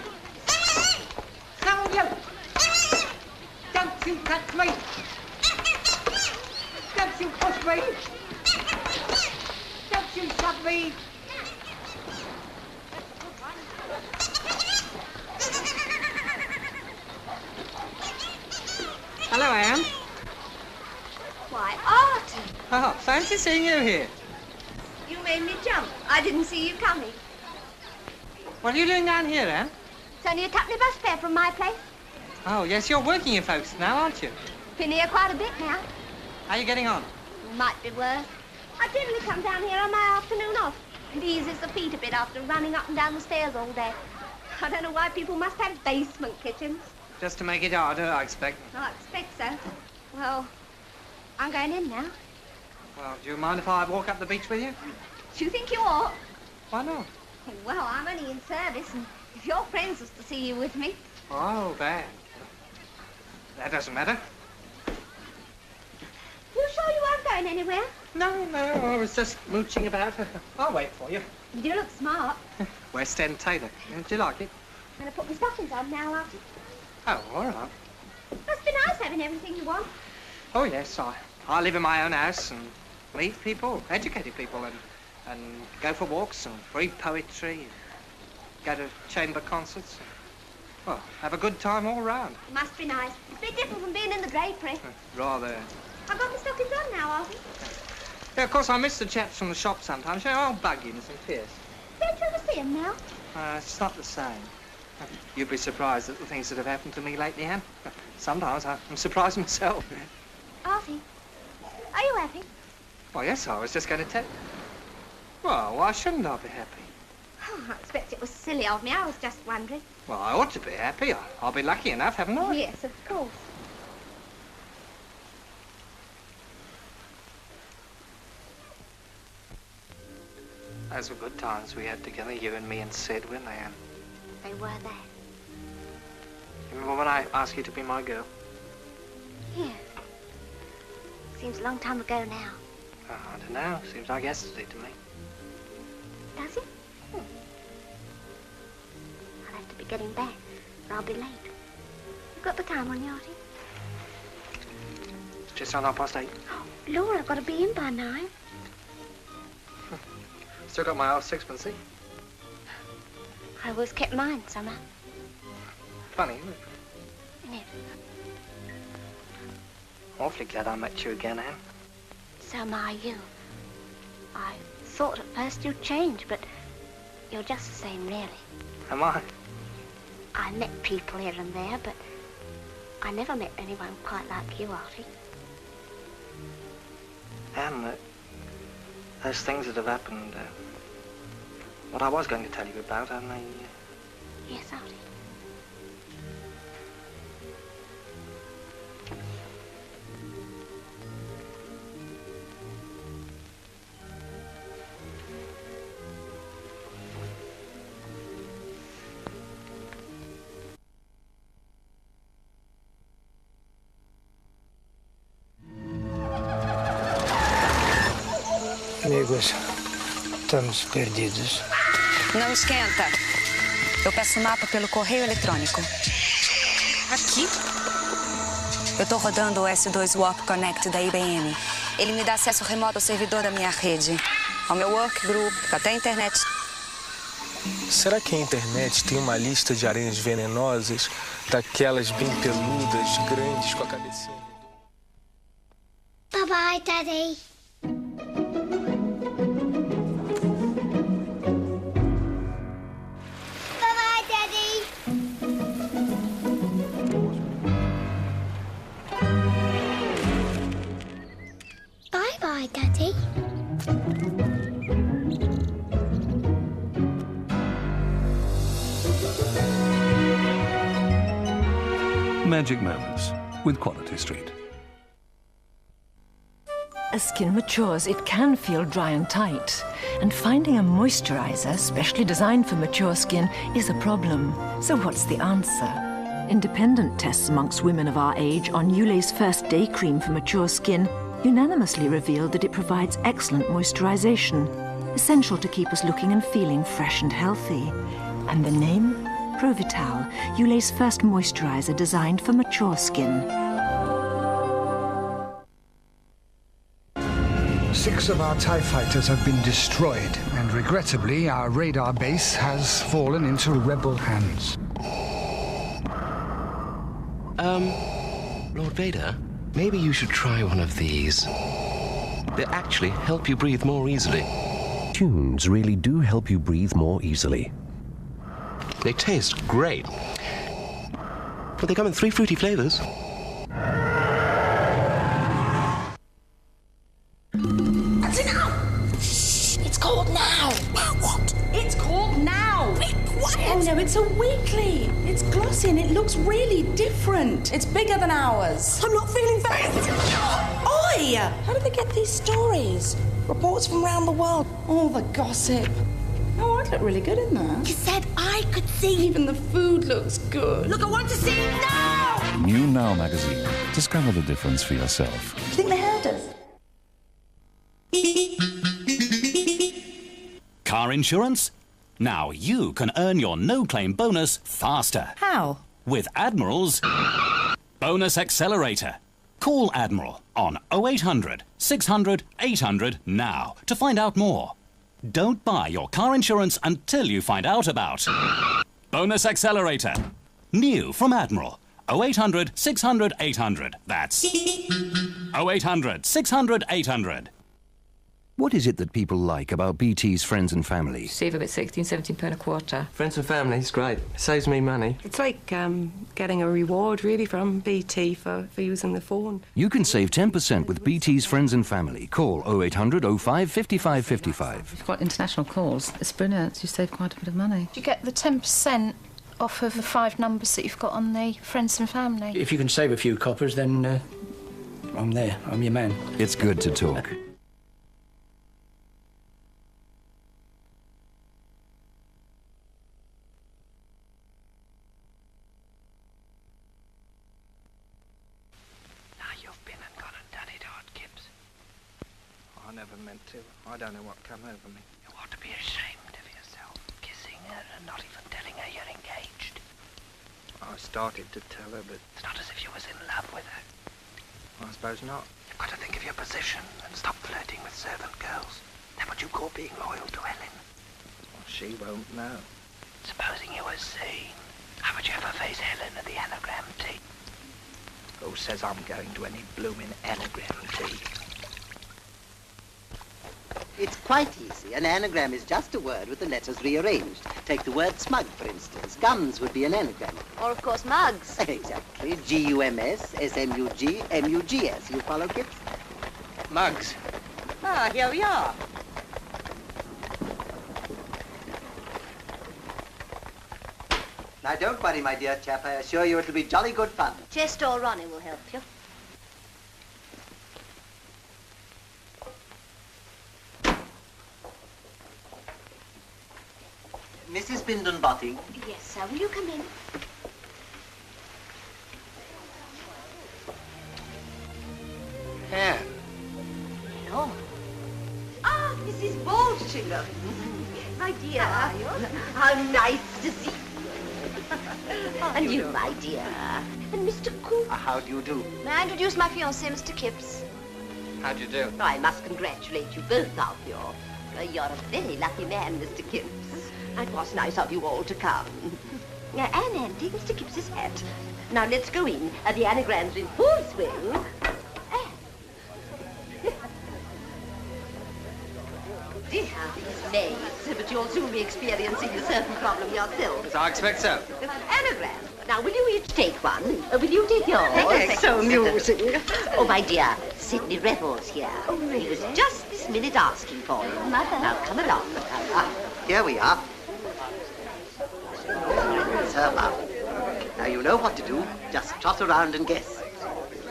touch me! Don't you push me! Don't you shove me! Hello, Anne. Why, Artie! Oh, fancy seeing you here. You made me jump. I didn't see you coming. What are you doing down here, Anne? It's only a tuppenny bus fare from my place. Oh, yes, you're working here, folks, now, aren't you? Been here quite a bit now. How are you getting on? Might be worse. I generally come down here on my afternoon off. It eases the feet a bit after running up and down the stairs all day. I don't know why people must have basement kitchens. Just to make it harder, I expect. I expect so. Well, I'm going in now. Well, do you mind if I walk up the beach with you? Do you think you ought? Why not? Well, I'm only in service, and if your friends was to see you with me... Oh, bad. That doesn't matter. You sure you aren't going anywhere? No, I was just mooching about. I'll wait for you. You look smart. West End tailor. Do you like it? I'm going to put my stockings on now, Artie. Oh, all right. Must be nice having everything you want. Oh, yes, I live in my own house and meet people, educated people, and go for walks and read poetry, and go to chamber concerts. Well, have a good time all round. Must be nice. It's a bit different from being in the drapery. Rather. I've got my stockings on now, Artie. Yeah, of course, I miss the chaps from the shop sometimes. You know, old Buggins and Pierce. Don't you ever see them now? It's not the same. You'd be surprised at the things that have happened to me lately, Anne. Sometimes I'm surprised myself. Artie, are you happy? Well, yes, I was just going to tell you. Well, why shouldn't I be happy? Oh, I expect it was silly of me. I was just wondering. Well, I ought to be happy. I'll be lucky enough, haven't I? Yes, of course. Those were good times we had together, you and me and Sid, weren't they, Anne? They were there. You remember when I asked you to be my girl? Yeah. Seems a long time ago now. I don't know. Seems like yesterday to me. Does it? I'll have to be getting back, or I'll be late. You've got the time on you, Artie? It's just on 8:30. Oh, Laura, I've got to be in by 9. Still got my old sixpence, see? I always kept mine somehow. Funny, isn't it? Isn't it? Awfully glad I met you again, Anne. So am I you. I thought at first you'd change, but you're just the same, really. Am I? I met people here and there, but I never met anyone quite like you, Artie. Anne, those things that have happened, what I was going to tell you about, and they... Yes, Artie. Amigos, estamos perdidos. Não esquenta. Eu peço o mapa pelo correio eletrônico. Aqui? Eu tô rodando o S2 Warp Connect da IBM. Ele me dá acesso remoto ao servidor da minha rede, ao meu workgroup, até a internet. Será que a internet tem uma lista de aranhas venenosas, daquelas bem peludas, grandes, com a cabecinha? Bye-bye, Daddy. Bye-bye, Daddy. Bye-bye, Daddy. Magic Moments with Quality Street. As skin matures, it can feel dry and tight. And finding a moisturizer specially designed for mature skin is a problem. So what's the answer? Independent tests amongst women of our age on Youlay's first day cream for mature skin unanimously revealed that it provides excellent moisturization, essential to keep us looking and feeling fresh and healthy. And the name? Provital, Youlay's first moisturizer designed for mature skin. 6 of our TIE fighters have been destroyed, and regrettably, our radar base has fallen into rebel hands. Lord Vader, maybe you should try one of these. They actually help you breathe more easily. Tunes really do help you breathe more easily. They taste great. But they come in 3 fruity flavors. That's enough! It's called Now! Now what? It's called Now! Be quiet! Oh no, it's a weekly. It's glossy and it looks really different. It's bigger than ours. I'm not feeling very... Oi! How did they get these stories? Reports from around the world. All the gossip. Oh, I'd look really good in there. You said I could see. Even the food looks good. Look, I want to see it now! New Now magazine. Discover the difference for yourself. Do you think they heard us? Car insurance? Now you can earn your no-claim bonus faster. How? With Admiral's Bonus Accelerator. Call Admiral on 0800 600 800 now to find out more. Don't buy your car insurance until you find out about Bonus Accelerator. New from Admiral. 0800 600 800. That's 0800 600 800. What is it that people like about BT's Friends and Family? Save about £16-17 a quarter. Friends and family is great. It saves me money. It's like getting a reward, really, from BT for using the phone. You can save 10% with BT's Friends and Family. Call 0800 05 55 55. You've got international calls. It's brilliant. You save quite a bit of money. Do you get the 10% off of the 5 numbers that you've got on the Friends and Family? If you can save a few coppers, then I'm there. I'm your man. It's good to talk. I never meant to. I don't know what come over me. You ought to be ashamed of yourself, kissing her and not even telling her you're engaged. I started to tell her, but... It's not as if you was in love with her. I suppose not. You've got to think of your position and stop flirting with servant girls. That's what you call being loyal to Helen. Well, she won't know. Supposing you were seen, how would you ever face Helen at the anagram tea? Who says I'm going to any blooming anagram tea? It's quite easy. An anagram is just a word with the letters rearranged. Take the word smug, for instance. Gums would be an anagram. Or, of course, mugs. Exactly. G-U-M-S, S-M-U-G, M-U-G-S. You follow, Kipp? Mugs. Ah, here we are. Now, don't worry, my dear chap. I assure you it'll be jolly good fun. Chester or Ronnie will help you. Mrs. Bindon-Botting. Yes, sir. Will you come in? Here. No. Ah, Mrs. Bolshingham. My dear. How nice to see you. And you, my dear. And Mr. Coop. How do you do? May I introduce my fiancé, Mr. Kipps? How do you do? Oh, I must congratulate you both of you. You're a very lucky man, Mr. Kipps. It was nice of you all to come. And Anne, take Mr. Kipps's hat. Now let's go in. The anagram's in full swing. Dear, these maids, but you'll soon be experiencing a certain problem yourself. Yes, I expect so. Anagram. Now, will you each take one? Will you take yours? Thank you. So amusing. Oh, my dear, Sidney Revel's here. Oh, really? He was just this minute asking for you. Mother. Now, come along. Here we are. Serve up. Now, you know what to do. Just trot around and guess.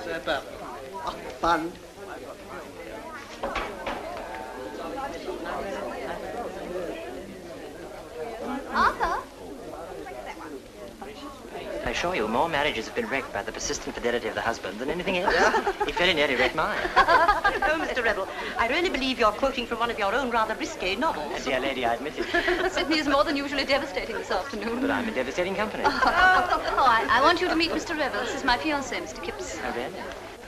Serve up. What fun. Arthur? I assure you, more marriages have been wrecked by the persistent fidelity of the husband than anything else. He very nearly wrecked mine. Oh, Mr. Revel, I really believe you're quoting from one of your own rather risque novels. Dear lady, I admit it. Sydney is more than usually devastating this afternoon. But I'm in devastating company. I want you to meet Mr. Revel. This is my fiancé, Mr. Kipps. Oh, really?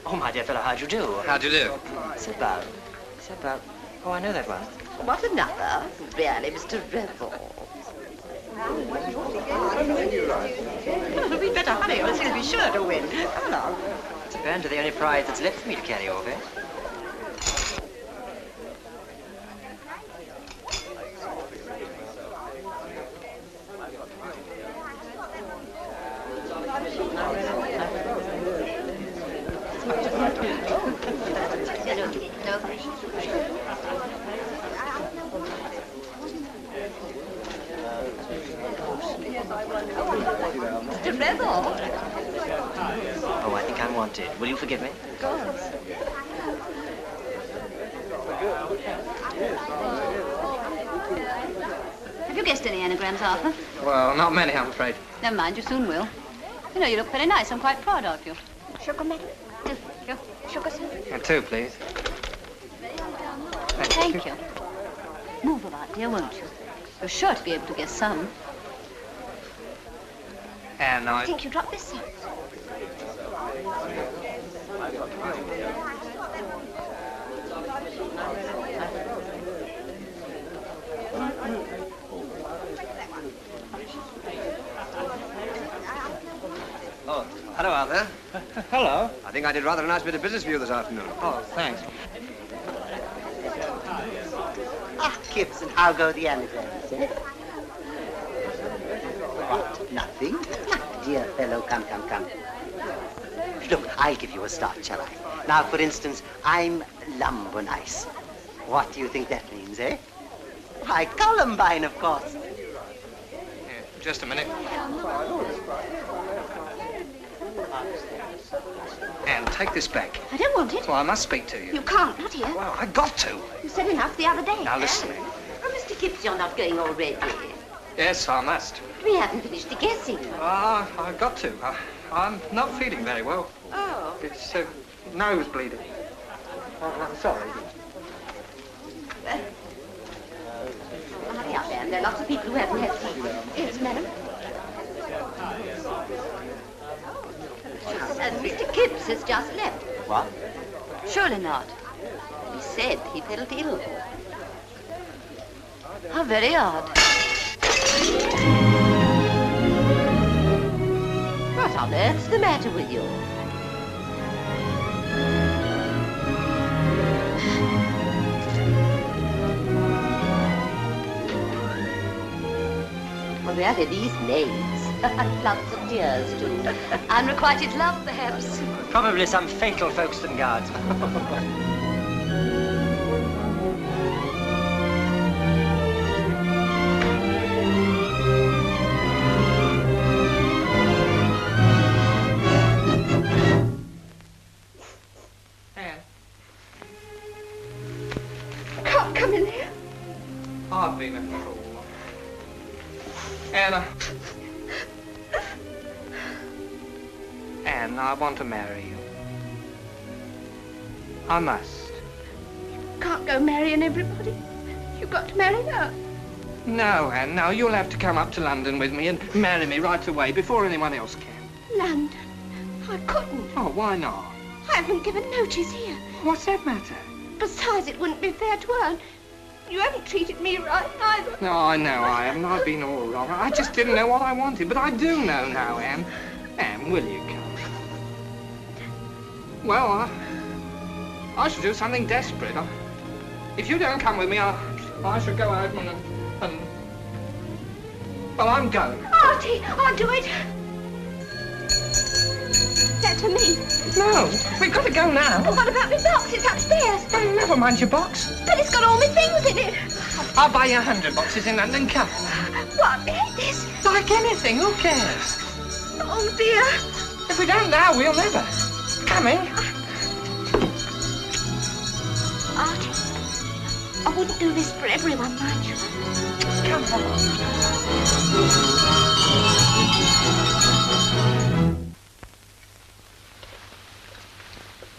Oh, my dear fellow, how'd you do? How'd you do? Sit down. said about... Oh, I know that one. What another? Really, Mr. Revel. Well, we'd better hurry or else he'll be sure to win. Come along. It's a band to the only prize that's left for me to carry off, eh? Mr. Revel. Oh, I think I'm wanted. Will you forgive me? Of course. Have you guessed any anagrams, Arthur? Well, not many, I'm afraid. Never mind, you soon will. You know, you look very nice. I'm quite proud of you. Sugar, madam? Sugar, sir? And two, please. Thank you. Move about, dear, won't you? You're sure to be able to guess some. And I think you dropped this, sir. Oh, hello out there. Hello. I think I did rather a nice bit of business for you this afternoon. Oh, thanks. Ah, Kipps, and how go the anagrams, eh? What, nothing? My dear fellow, come. Look, I'll give you a start, shall I? Now, for instance, I'm lumber nice. What do you think that means, eh? Why, Columbine, of course. Yeah, just a minute. Anne, take this back. I don't want it. Well, I must speak to you. You can't, not here. Well, I got to. You said enough the other day. Now, listen. Oh, Mr. Kipps, you're not going already. Yes, I must. We haven't finished the guessing. I've got to. I'm not feeling very well. Oh. It's nose bleeding. Oh, I'm sorry. Hurry up, Anne. There are lots of people who haven't had tea. Yes, madam. Mr. Kipps has just left. What? Surely not. He said he felt ill. How very odd. What on earth's the matter with you? Well, really, these names. Floods of tears, too. Unrequited love, perhaps. Probably some fatal Folkestone Guards. Can't come in here. I've been a fool. Anna. Anne, I want to marry you. I must. Can't go marrying everybody. You've got to marry her. No, Anne, no. You'll have to come up to London with me and marry me right away before anyone else can. London? I couldn't. Oh, why not? I haven't given notice here. What's that matter? Besides, it wouldn't be fair to her. You haven't treated me right, either. No, I know I haven't. I've been all wrong. I just didn't know what I wanted, but I do know now, Anne. Anne, will you come? Well, I should do something desperate. If you don't come with me, I should go out and... Well, I'm going. Artie, I'll do it. That's for me. No, we've got to go now. But what about my box? It's upstairs. Oh, never mind your box. But it's got all my things in it. I'll buy you 100 boxes in London. Come. What? This? Like anything. Who cares? Oh, dear. If we don't now, we'll never. Coming. Artie, I wouldn't do this for everyone, mind you. Come on.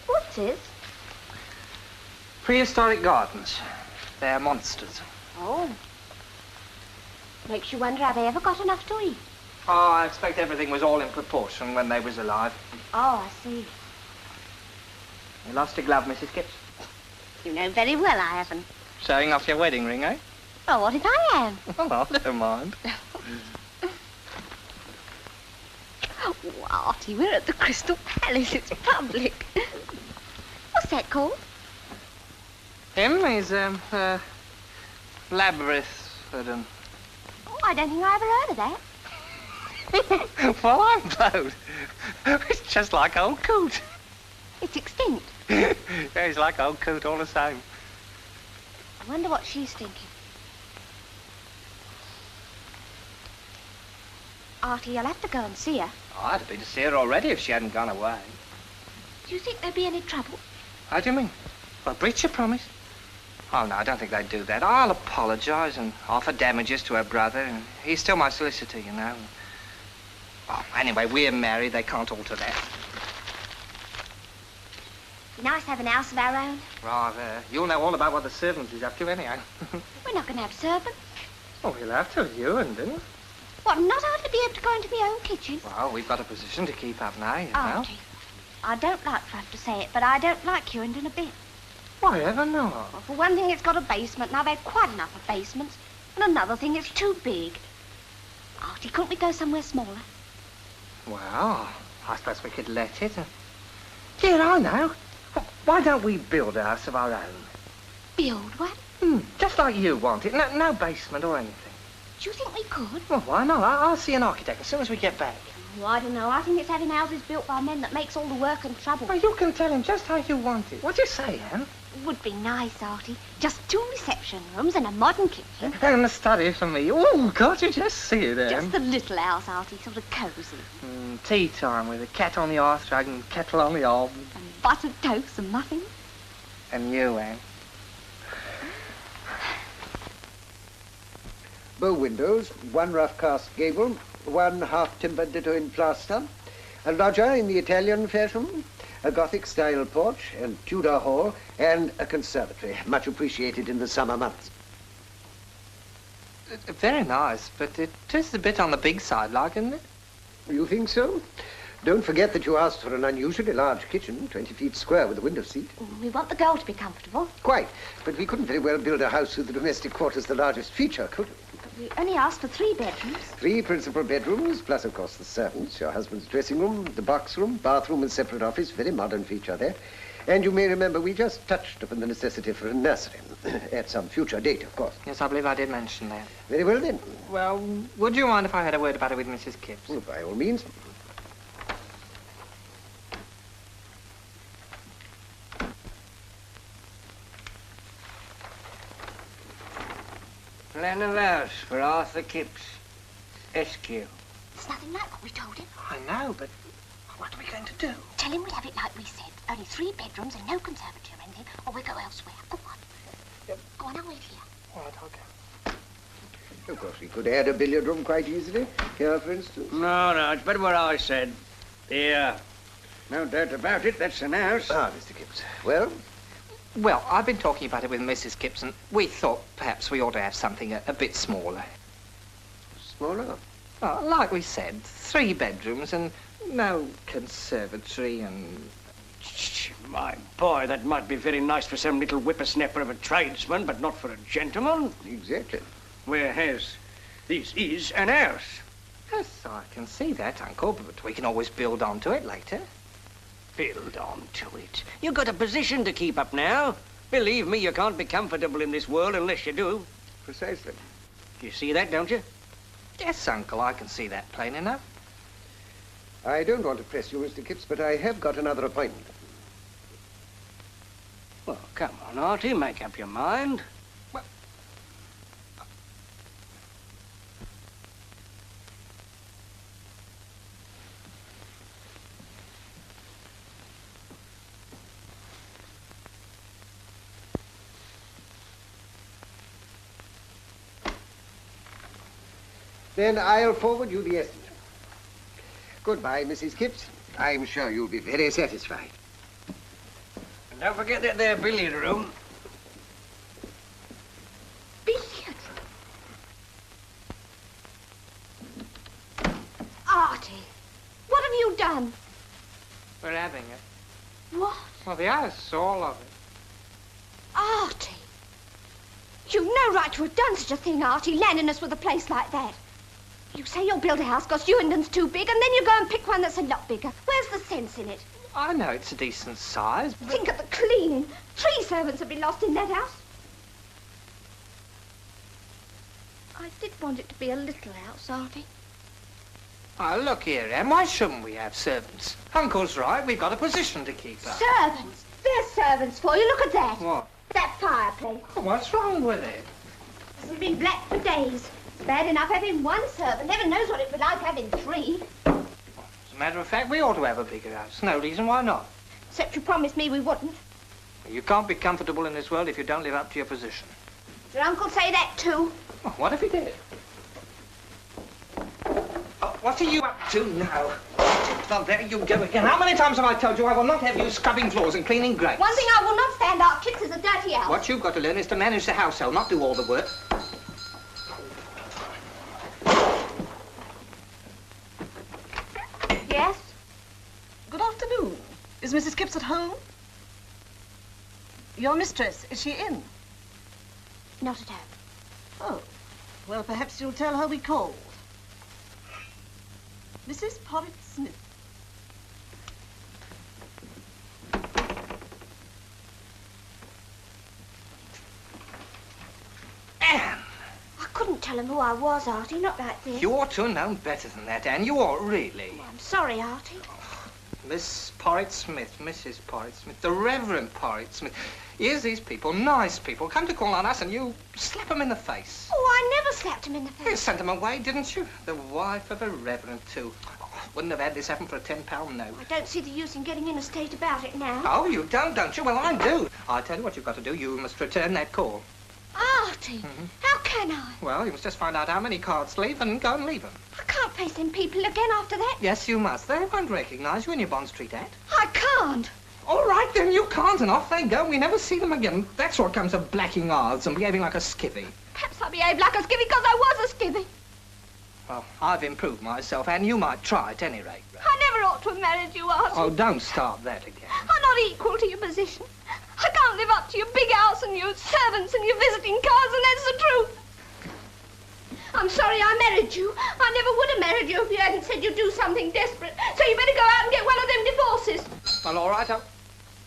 What's this? Prehistoric gardens. They're monsters. Oh. Makes you wonder how they ever got enough to eat. Oh, I expect everything was all in proportion when they was alive. Oh, I see. You lost your glove, Mrs. Kipps? You know very well I haven't. Showing off your wedding ring, eh? Oh, what if I am? Well, I don't mind. Oh, Artie, we're at the Crystal Palace. It's public. What's that called? Him? He's, Labyrinth. Oh, I don't think I ever heard of that. Well, I'm blowed. It's just like old Coot. It's extinct. Yeah, he's like old Coot all the same. I wonder what she's thinking. Artie, you'll have to go and see her. Oh, I'd have been to see her already if she hadn't gone away. Do you think there'd be any trouble? How do you mean? Well, breach your promise. Oh, no, I don't think they'd do that. I'll apologise and offer damages to her brother. And he's still my solicitor, you know. Oh, anyway, we're married. They can't alter that. Be nice to have an house of our own. Rather. You'll know all about what the servants is up to anyhow. We're not going to have servants. Oh, you'll have to, you and him. What, not hardly be able to go into my own kitchen? Well, we've got a position to keep up now, you know. Artie, I don't like to have to say it, but I don't like Hewington a bit. Why, ever not? Well, for one thing, it's got a basement, and I've had quite enough of basements. And another thing, it's too big. Artie, couldn't we go somewhere smaller? Well, I suppose we could let it. Yeah, I know. Why don't we build a house of our own? Build one? Just like you want it. No basement or anything. Do you think we could? Well, why not? I'll see an architect as soon as we get back. Oh, I don't know. I think it's having houses built by men that makes all the work and trouble. Well, you can tell him just how you want it. What do you say, Anne? Would be nice, Artie. Just 2 reception rooms and a modern kitchen. And a study for me. Oh, can't you just see it, Anne? Just a little house, Artie, sort of cosy. Tea time with a cat on the hearthrug and kettle on the hob. And buttered toast and muffins. And you, Anne? Bow windows, 1 rough cast gable, 1 half-timbered ditto in plaster, a loggia in the Italian fashion, a Gothic-style porch and Tudor hall, and a conservatory, much appreciated in the summer months. Very nice, but it is a bit on the big side, like, isn't it? You think so? Don't forget that you asked for an unusually large kitchen, 20 feet square with a window seat. We want the girl to be comfortable. Quite, but we couldn't very well build a house with the domestic quarters the largest feature, could we? We only asked for 3 bedrooms. 3 principal bedrooms, plus, of course, the servants, your husband's dressing room, the box room, bathroom and separate office, very modern feature there. And you may remember we just touched upon the necessity for a nursery, at some future date, of course. Yes, I believe I did mention that. Very well, then. Well, would you mind if I had a word about it with Mrs. Kipp? Well, by all means. Plan of house for Arthur Kipps, SQ. It's nothing like what we told him. I know, but what are we going to do? Tell him we'll have it like we said. Only 3 bedrooms and no conservatory or anything, or we'll go elsewhere. Go on. Go on, I'll wait here. All right, I'll go. Of course, we could add a billiard room quite easily. Here, for instance. No, it's better what I said. Here. No doubt about it, that's an house. Ah, Mr. Kipps. Well? Well, I've been talking about it with Mrs. Kipps, and we thought perhaps we ought to have something a bit smaller. Smaller? Oh, like we said, 3 bedrooms and no conservatory and... My boy, that might be very nice for some little whippersnapper of a tradesman, but not for a gentleman. Exactly. Whereas this is an house. Yes, I can see that, Uncle, but we can always build onto it later. Build onto it. You've got a position to keep up now. Believe me, you can't be comfortable in this world unless you do. Precisely. You see that, don't you? Yes, Uncle, I can see that plain enough. I don't want to press you, Mr. Kipps, but I have got another appointment. Well, come on, Artie, make up your mind. Well... Then I'll forward you the estimate. Goodbye, Mrs. Kipps. I'm sure you'll be very satisfied. And don't forget that there billiard room. Billiard? Artie, what have you done? We're having it. What? Well, the house, all of it. Artie! You've no right to have done such a thing, Artie, landing us with a place like that. You say you'll build a house because Ewington's too big, and then you go and pick one that's a lot bigger. Where's the sense in it? I know it's a decent size, but... Think of the clean. 3 servants have been lost in that house. I did want it to be a little house, Artie. Oh, look here, Em. Why shouldn't we have servants? Uncle's right. We've got a position to keep up. Servants? There's servants for you. Look at that. What? That fireplace. What's wrong with it? It's been black for days. It's bad enough having 1 servant. Heaven knows what it'd be like having 3. As a matter of fact, we ought to have a bigger house. No reason why not. Except you promised me we wouldn't. You can't be comfortable in this world if you don't live up to your position. Did Uncle say that too? Oh, what if he did? Oh, what are you up to now? Well, there you go again. How many times have I told you I will not have you scrubbing floors and cleaning grates? One thing I will not stand out, Kips, is a dirty house. What you've got to learn is to manage the household, not do all the work. Yes? Good afternoon. Is Mrs. Kipps at home? Your mistress, is she in? Not at home. Oh. Well, perhaps you'll tell her we called. Mrs. Porritt Smith. Anne! I couldn't tell him who I was, Artie, not like this. You ought to have known better than that, Anne. You ought, really. Oh, I'm sorry, Artie. Miss Porritt Smith, Mrs. Porritt Smith, the Reverend Porritt Smith. Here's these people, nice people, come to call on us and you slap them in the face. Oh, I never slapped him in the face. You sent them away, didn't you? The wife of a Reverend, too. Oh, wouldn't have had this happen for a £10 note. I don't see the use in getting in a state about it now. Oh, you don't you? Well, I do. I tell you what you've got to do. You must return that call. Artie, how can I? Well, you must just find out how many cards leave and go and leave them. I can't face them people again after that. Yes, you must. They won't recognise you in your Bond Street ad. I can't. All right, then, you can't, and off they go. We never see them again. That's what comes of blacking ours and behaving like a skivvy. Perhaps I behaved like a skivvy because I was a skivvy. Well, I've improved myself, and you might try at any rate. I never ought to have married you, Artie. Oh, don't start that again. I'm not equal to your position. I can't live up to your big house and your servants and your visiting cards, and that's the truth. I'm sorry I married you. I never would have married you if you hadn't said you'd do something desperate. So you better go out and get one of them divorces. Well, all right.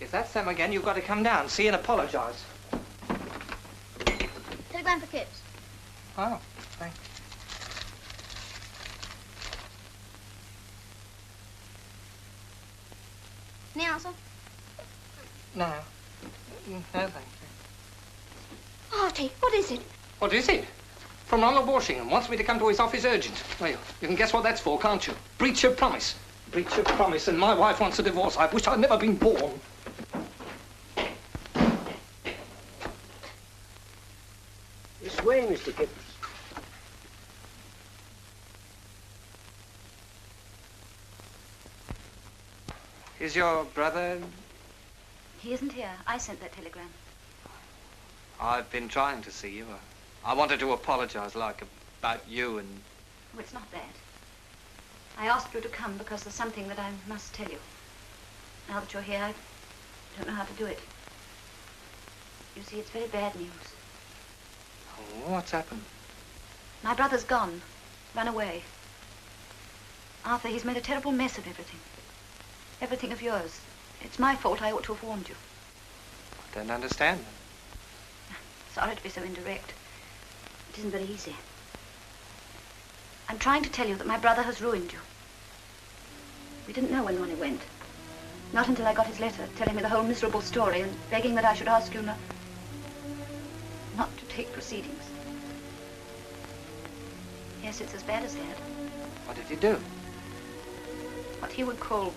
If that's them again, you've got to come down, see, and apologise. Telegram for Kipps. Oh, thanks. Any answer? No. No, thank you. Artie, what is it? What is it? From Ronald Washington. Wants me to come to his office urgent. Well, you can guess what that's for, can't you? Breach of promise. Breach of promise, and my wife wants a divorce. I wish I'd never been born. This way, Mr. Kipp. Is your brother... He isn't here. I sent that telegram. I've been trying to see you. I wanted to apologise, like, about you and... Oh, it's not that. I asked you to come because there's something that I must tell you. Now that you're here, I don't know how to do it. You see, it's very bad news. Oh, what's happened? My brother's gone. Run away. Arthur, he's made a terrible mess of everything. Everything of yours. It's my fault. I ought to have warned you. I don't understand. Sorry to be so indirect. It isn't very easy. I'm trying to tell you that my brother has ruined you. We didn't know when Ronnie went. Not until I got his letter telling me the whole miserable story and begging that I should ask you not to take proceedings. Yes, it's as bad as that. What did he do? What he would call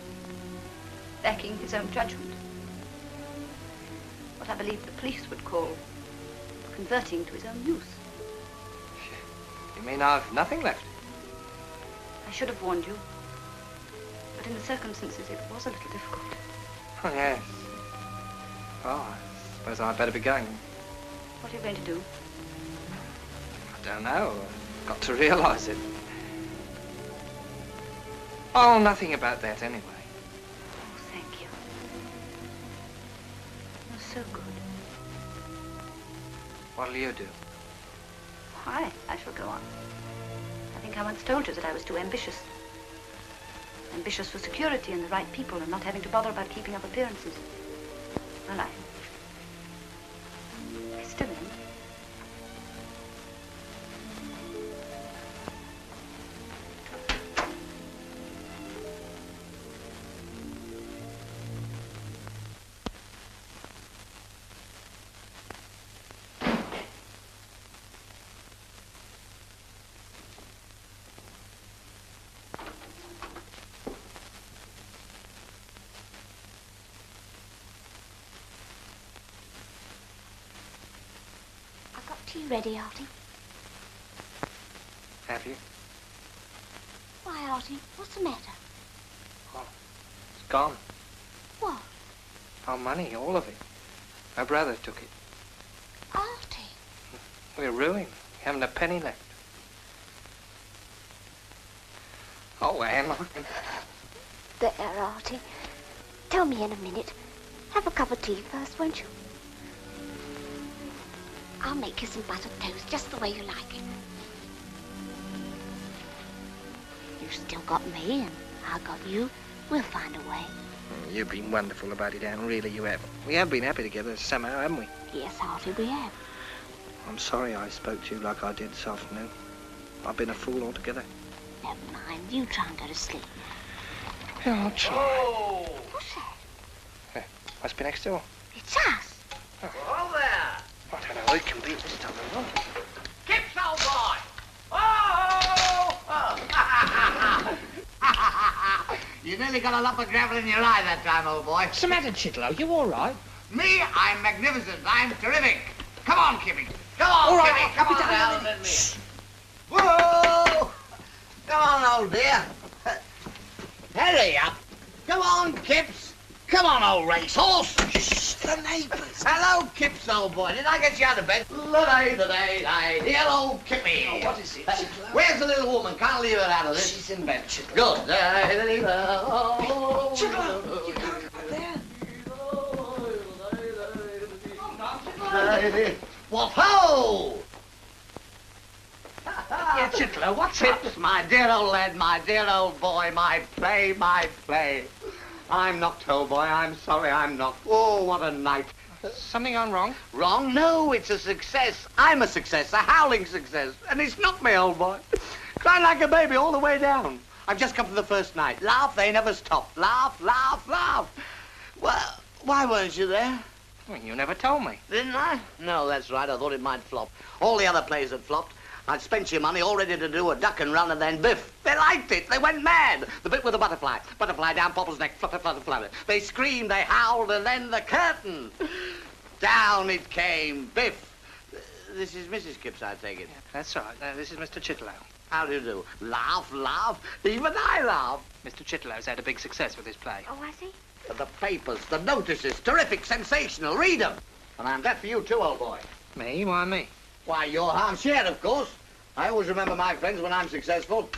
backing his own judgment. What I believe the police would call converting to his own use. You mean I've nothing left? I should have warned you. But in the circumstances, it was a little difficult. Oh, yes. Oh, I suppose I'd better be going. What are you going to do? I don't know. I've got to realise it. Oh, nothing about that anyway. Oh, thank you. You're so good. What'll you do? I shall go on. I think I once told you that I was too ambitious. Ambitious for security and the right people and not having to bother about keeping up appearances. Well, I still am. Tea ready, Artie? Have you? Why, Artie? What's the matter? It's gone. What? Our money, all of it. My brother took it. Artie? We're ruined. We haven't a penny left. Oh, Anne. There, Artie. Tell me in a minute. Have a cup of tea first, won't you? I'll make you some buttered toast, just the way you like it. You've still got me, and I've got you. We'll find a way. You've been wonderful about it, Anne. Really, you have. We have been happy together somehow, haven't we? Yes, Artie, we have. I'm sorry I spoke to you like I did this afternoon. I've been a fool altogether. Never mind. You try and go to sleep. Yeah, I'll try. Oh! What's that? Must be next door. It's us. Hello there. I don't know who it can be this time around. Kipp's old boy! Oh! You nearly got a lump of gravel in your eye that time, old boy. What's the matter, Chitlow? You all right? Me? I'm magnificent. I'm terrific. Come on, Kippy. Come on, All right, Kippy. Come on down with me. Whoa! Come on, old dear. Hurry up. Come on, Kipps. Come on, old racehorse. Shh, the neighbours. Hello, Kipps, old boy. Did I get you out of bed? The-day. Dear old Kippy. Oh, what is it, Chitlow? Where's the little woman? Can't leave her out of this. She's in bed, Chitlow. Good. Chitlow, you can't go there. What ho! Yeah, Chitlow, what's up? Kipps, my dear old lad, my dear old boy, my play. I'm knocked, old boy. I'm sorry I'm knocked. Oh, what a night. Something gone wrong? Wrong? No, it's a success. I'm a success, a howling success. And it's not me, old boy. Crying like a baby all the way down. I've just come for the first night. Laugh, they never stop. Laugh. Well, why weren't you there? Well, you never told me. Didn't I? No, that's right. I thought it might flop. All the other plays had flopped. I'd spent your money all ready to do a duck and run and then biff. They liked it. They went mad. The bit with the butterfly. Butterfly down Popple's neck. Flutter. They screamed, they howled, and then the curtain. Down it came. Biff. This is Mrs. Kipps, I take it. Yeah, that's right. This is Mr. Chitlow. How do you do? Laugh. Even I laugh. Mr. Chitlow's had a big success with his play. Oh, has he? The papers, the notices, terrific, sensational. Read them. And I'm glad for you too, old boy. Me? Why me? Why, your half share, of course. I always remember my friends when I'm successful.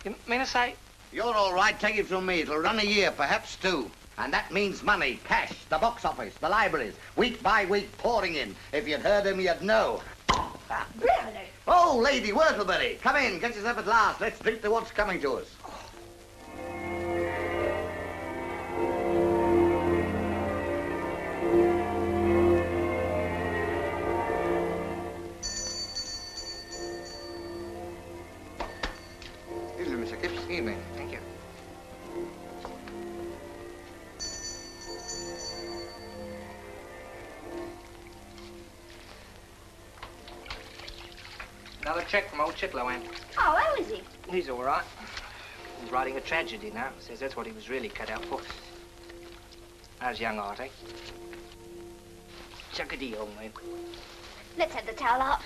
You mean to say? You're all right, take it from me. It'll run a year, perhaps two. And that means money, cash, the box office, the libraries, week by week pouring in. If you'd heard him, you'd know. Really? Oh, Lady Whortleberry, come in, get yourself at last. Let's drink to what's coming to us. Excuse me. Thank you. Another check from old Chitlow, Ann. Oh, how is he? He's all right. He's writing a tragedy now. Says that's what he was really cut out for. How's young Artie? Chuckity, old man. Let's have the towel out.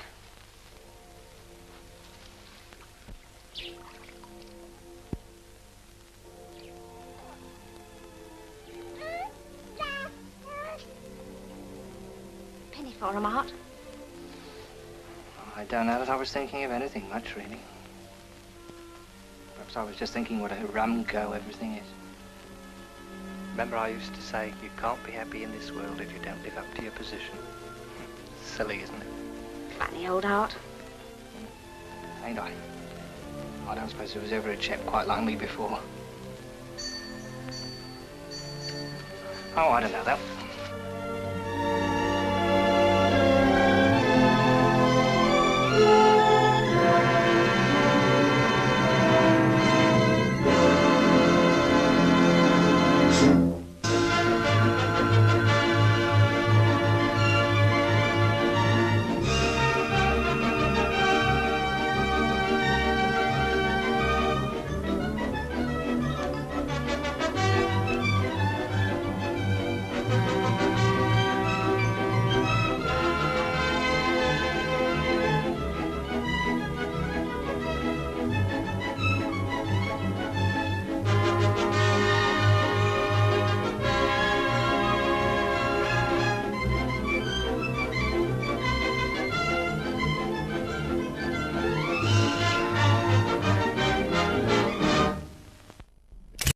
Penny for him, Art. I don't know that I was thinking of anything much, really. Perhaps I was just thinking what a rum go everything is. Remember I used to say, you can't be happy in this world if you don't live up to your position. silly, isn't it? Funny old heart. Ain't I? I don't suppose there was ever a chap quite like me before. Oh, I don't know, though.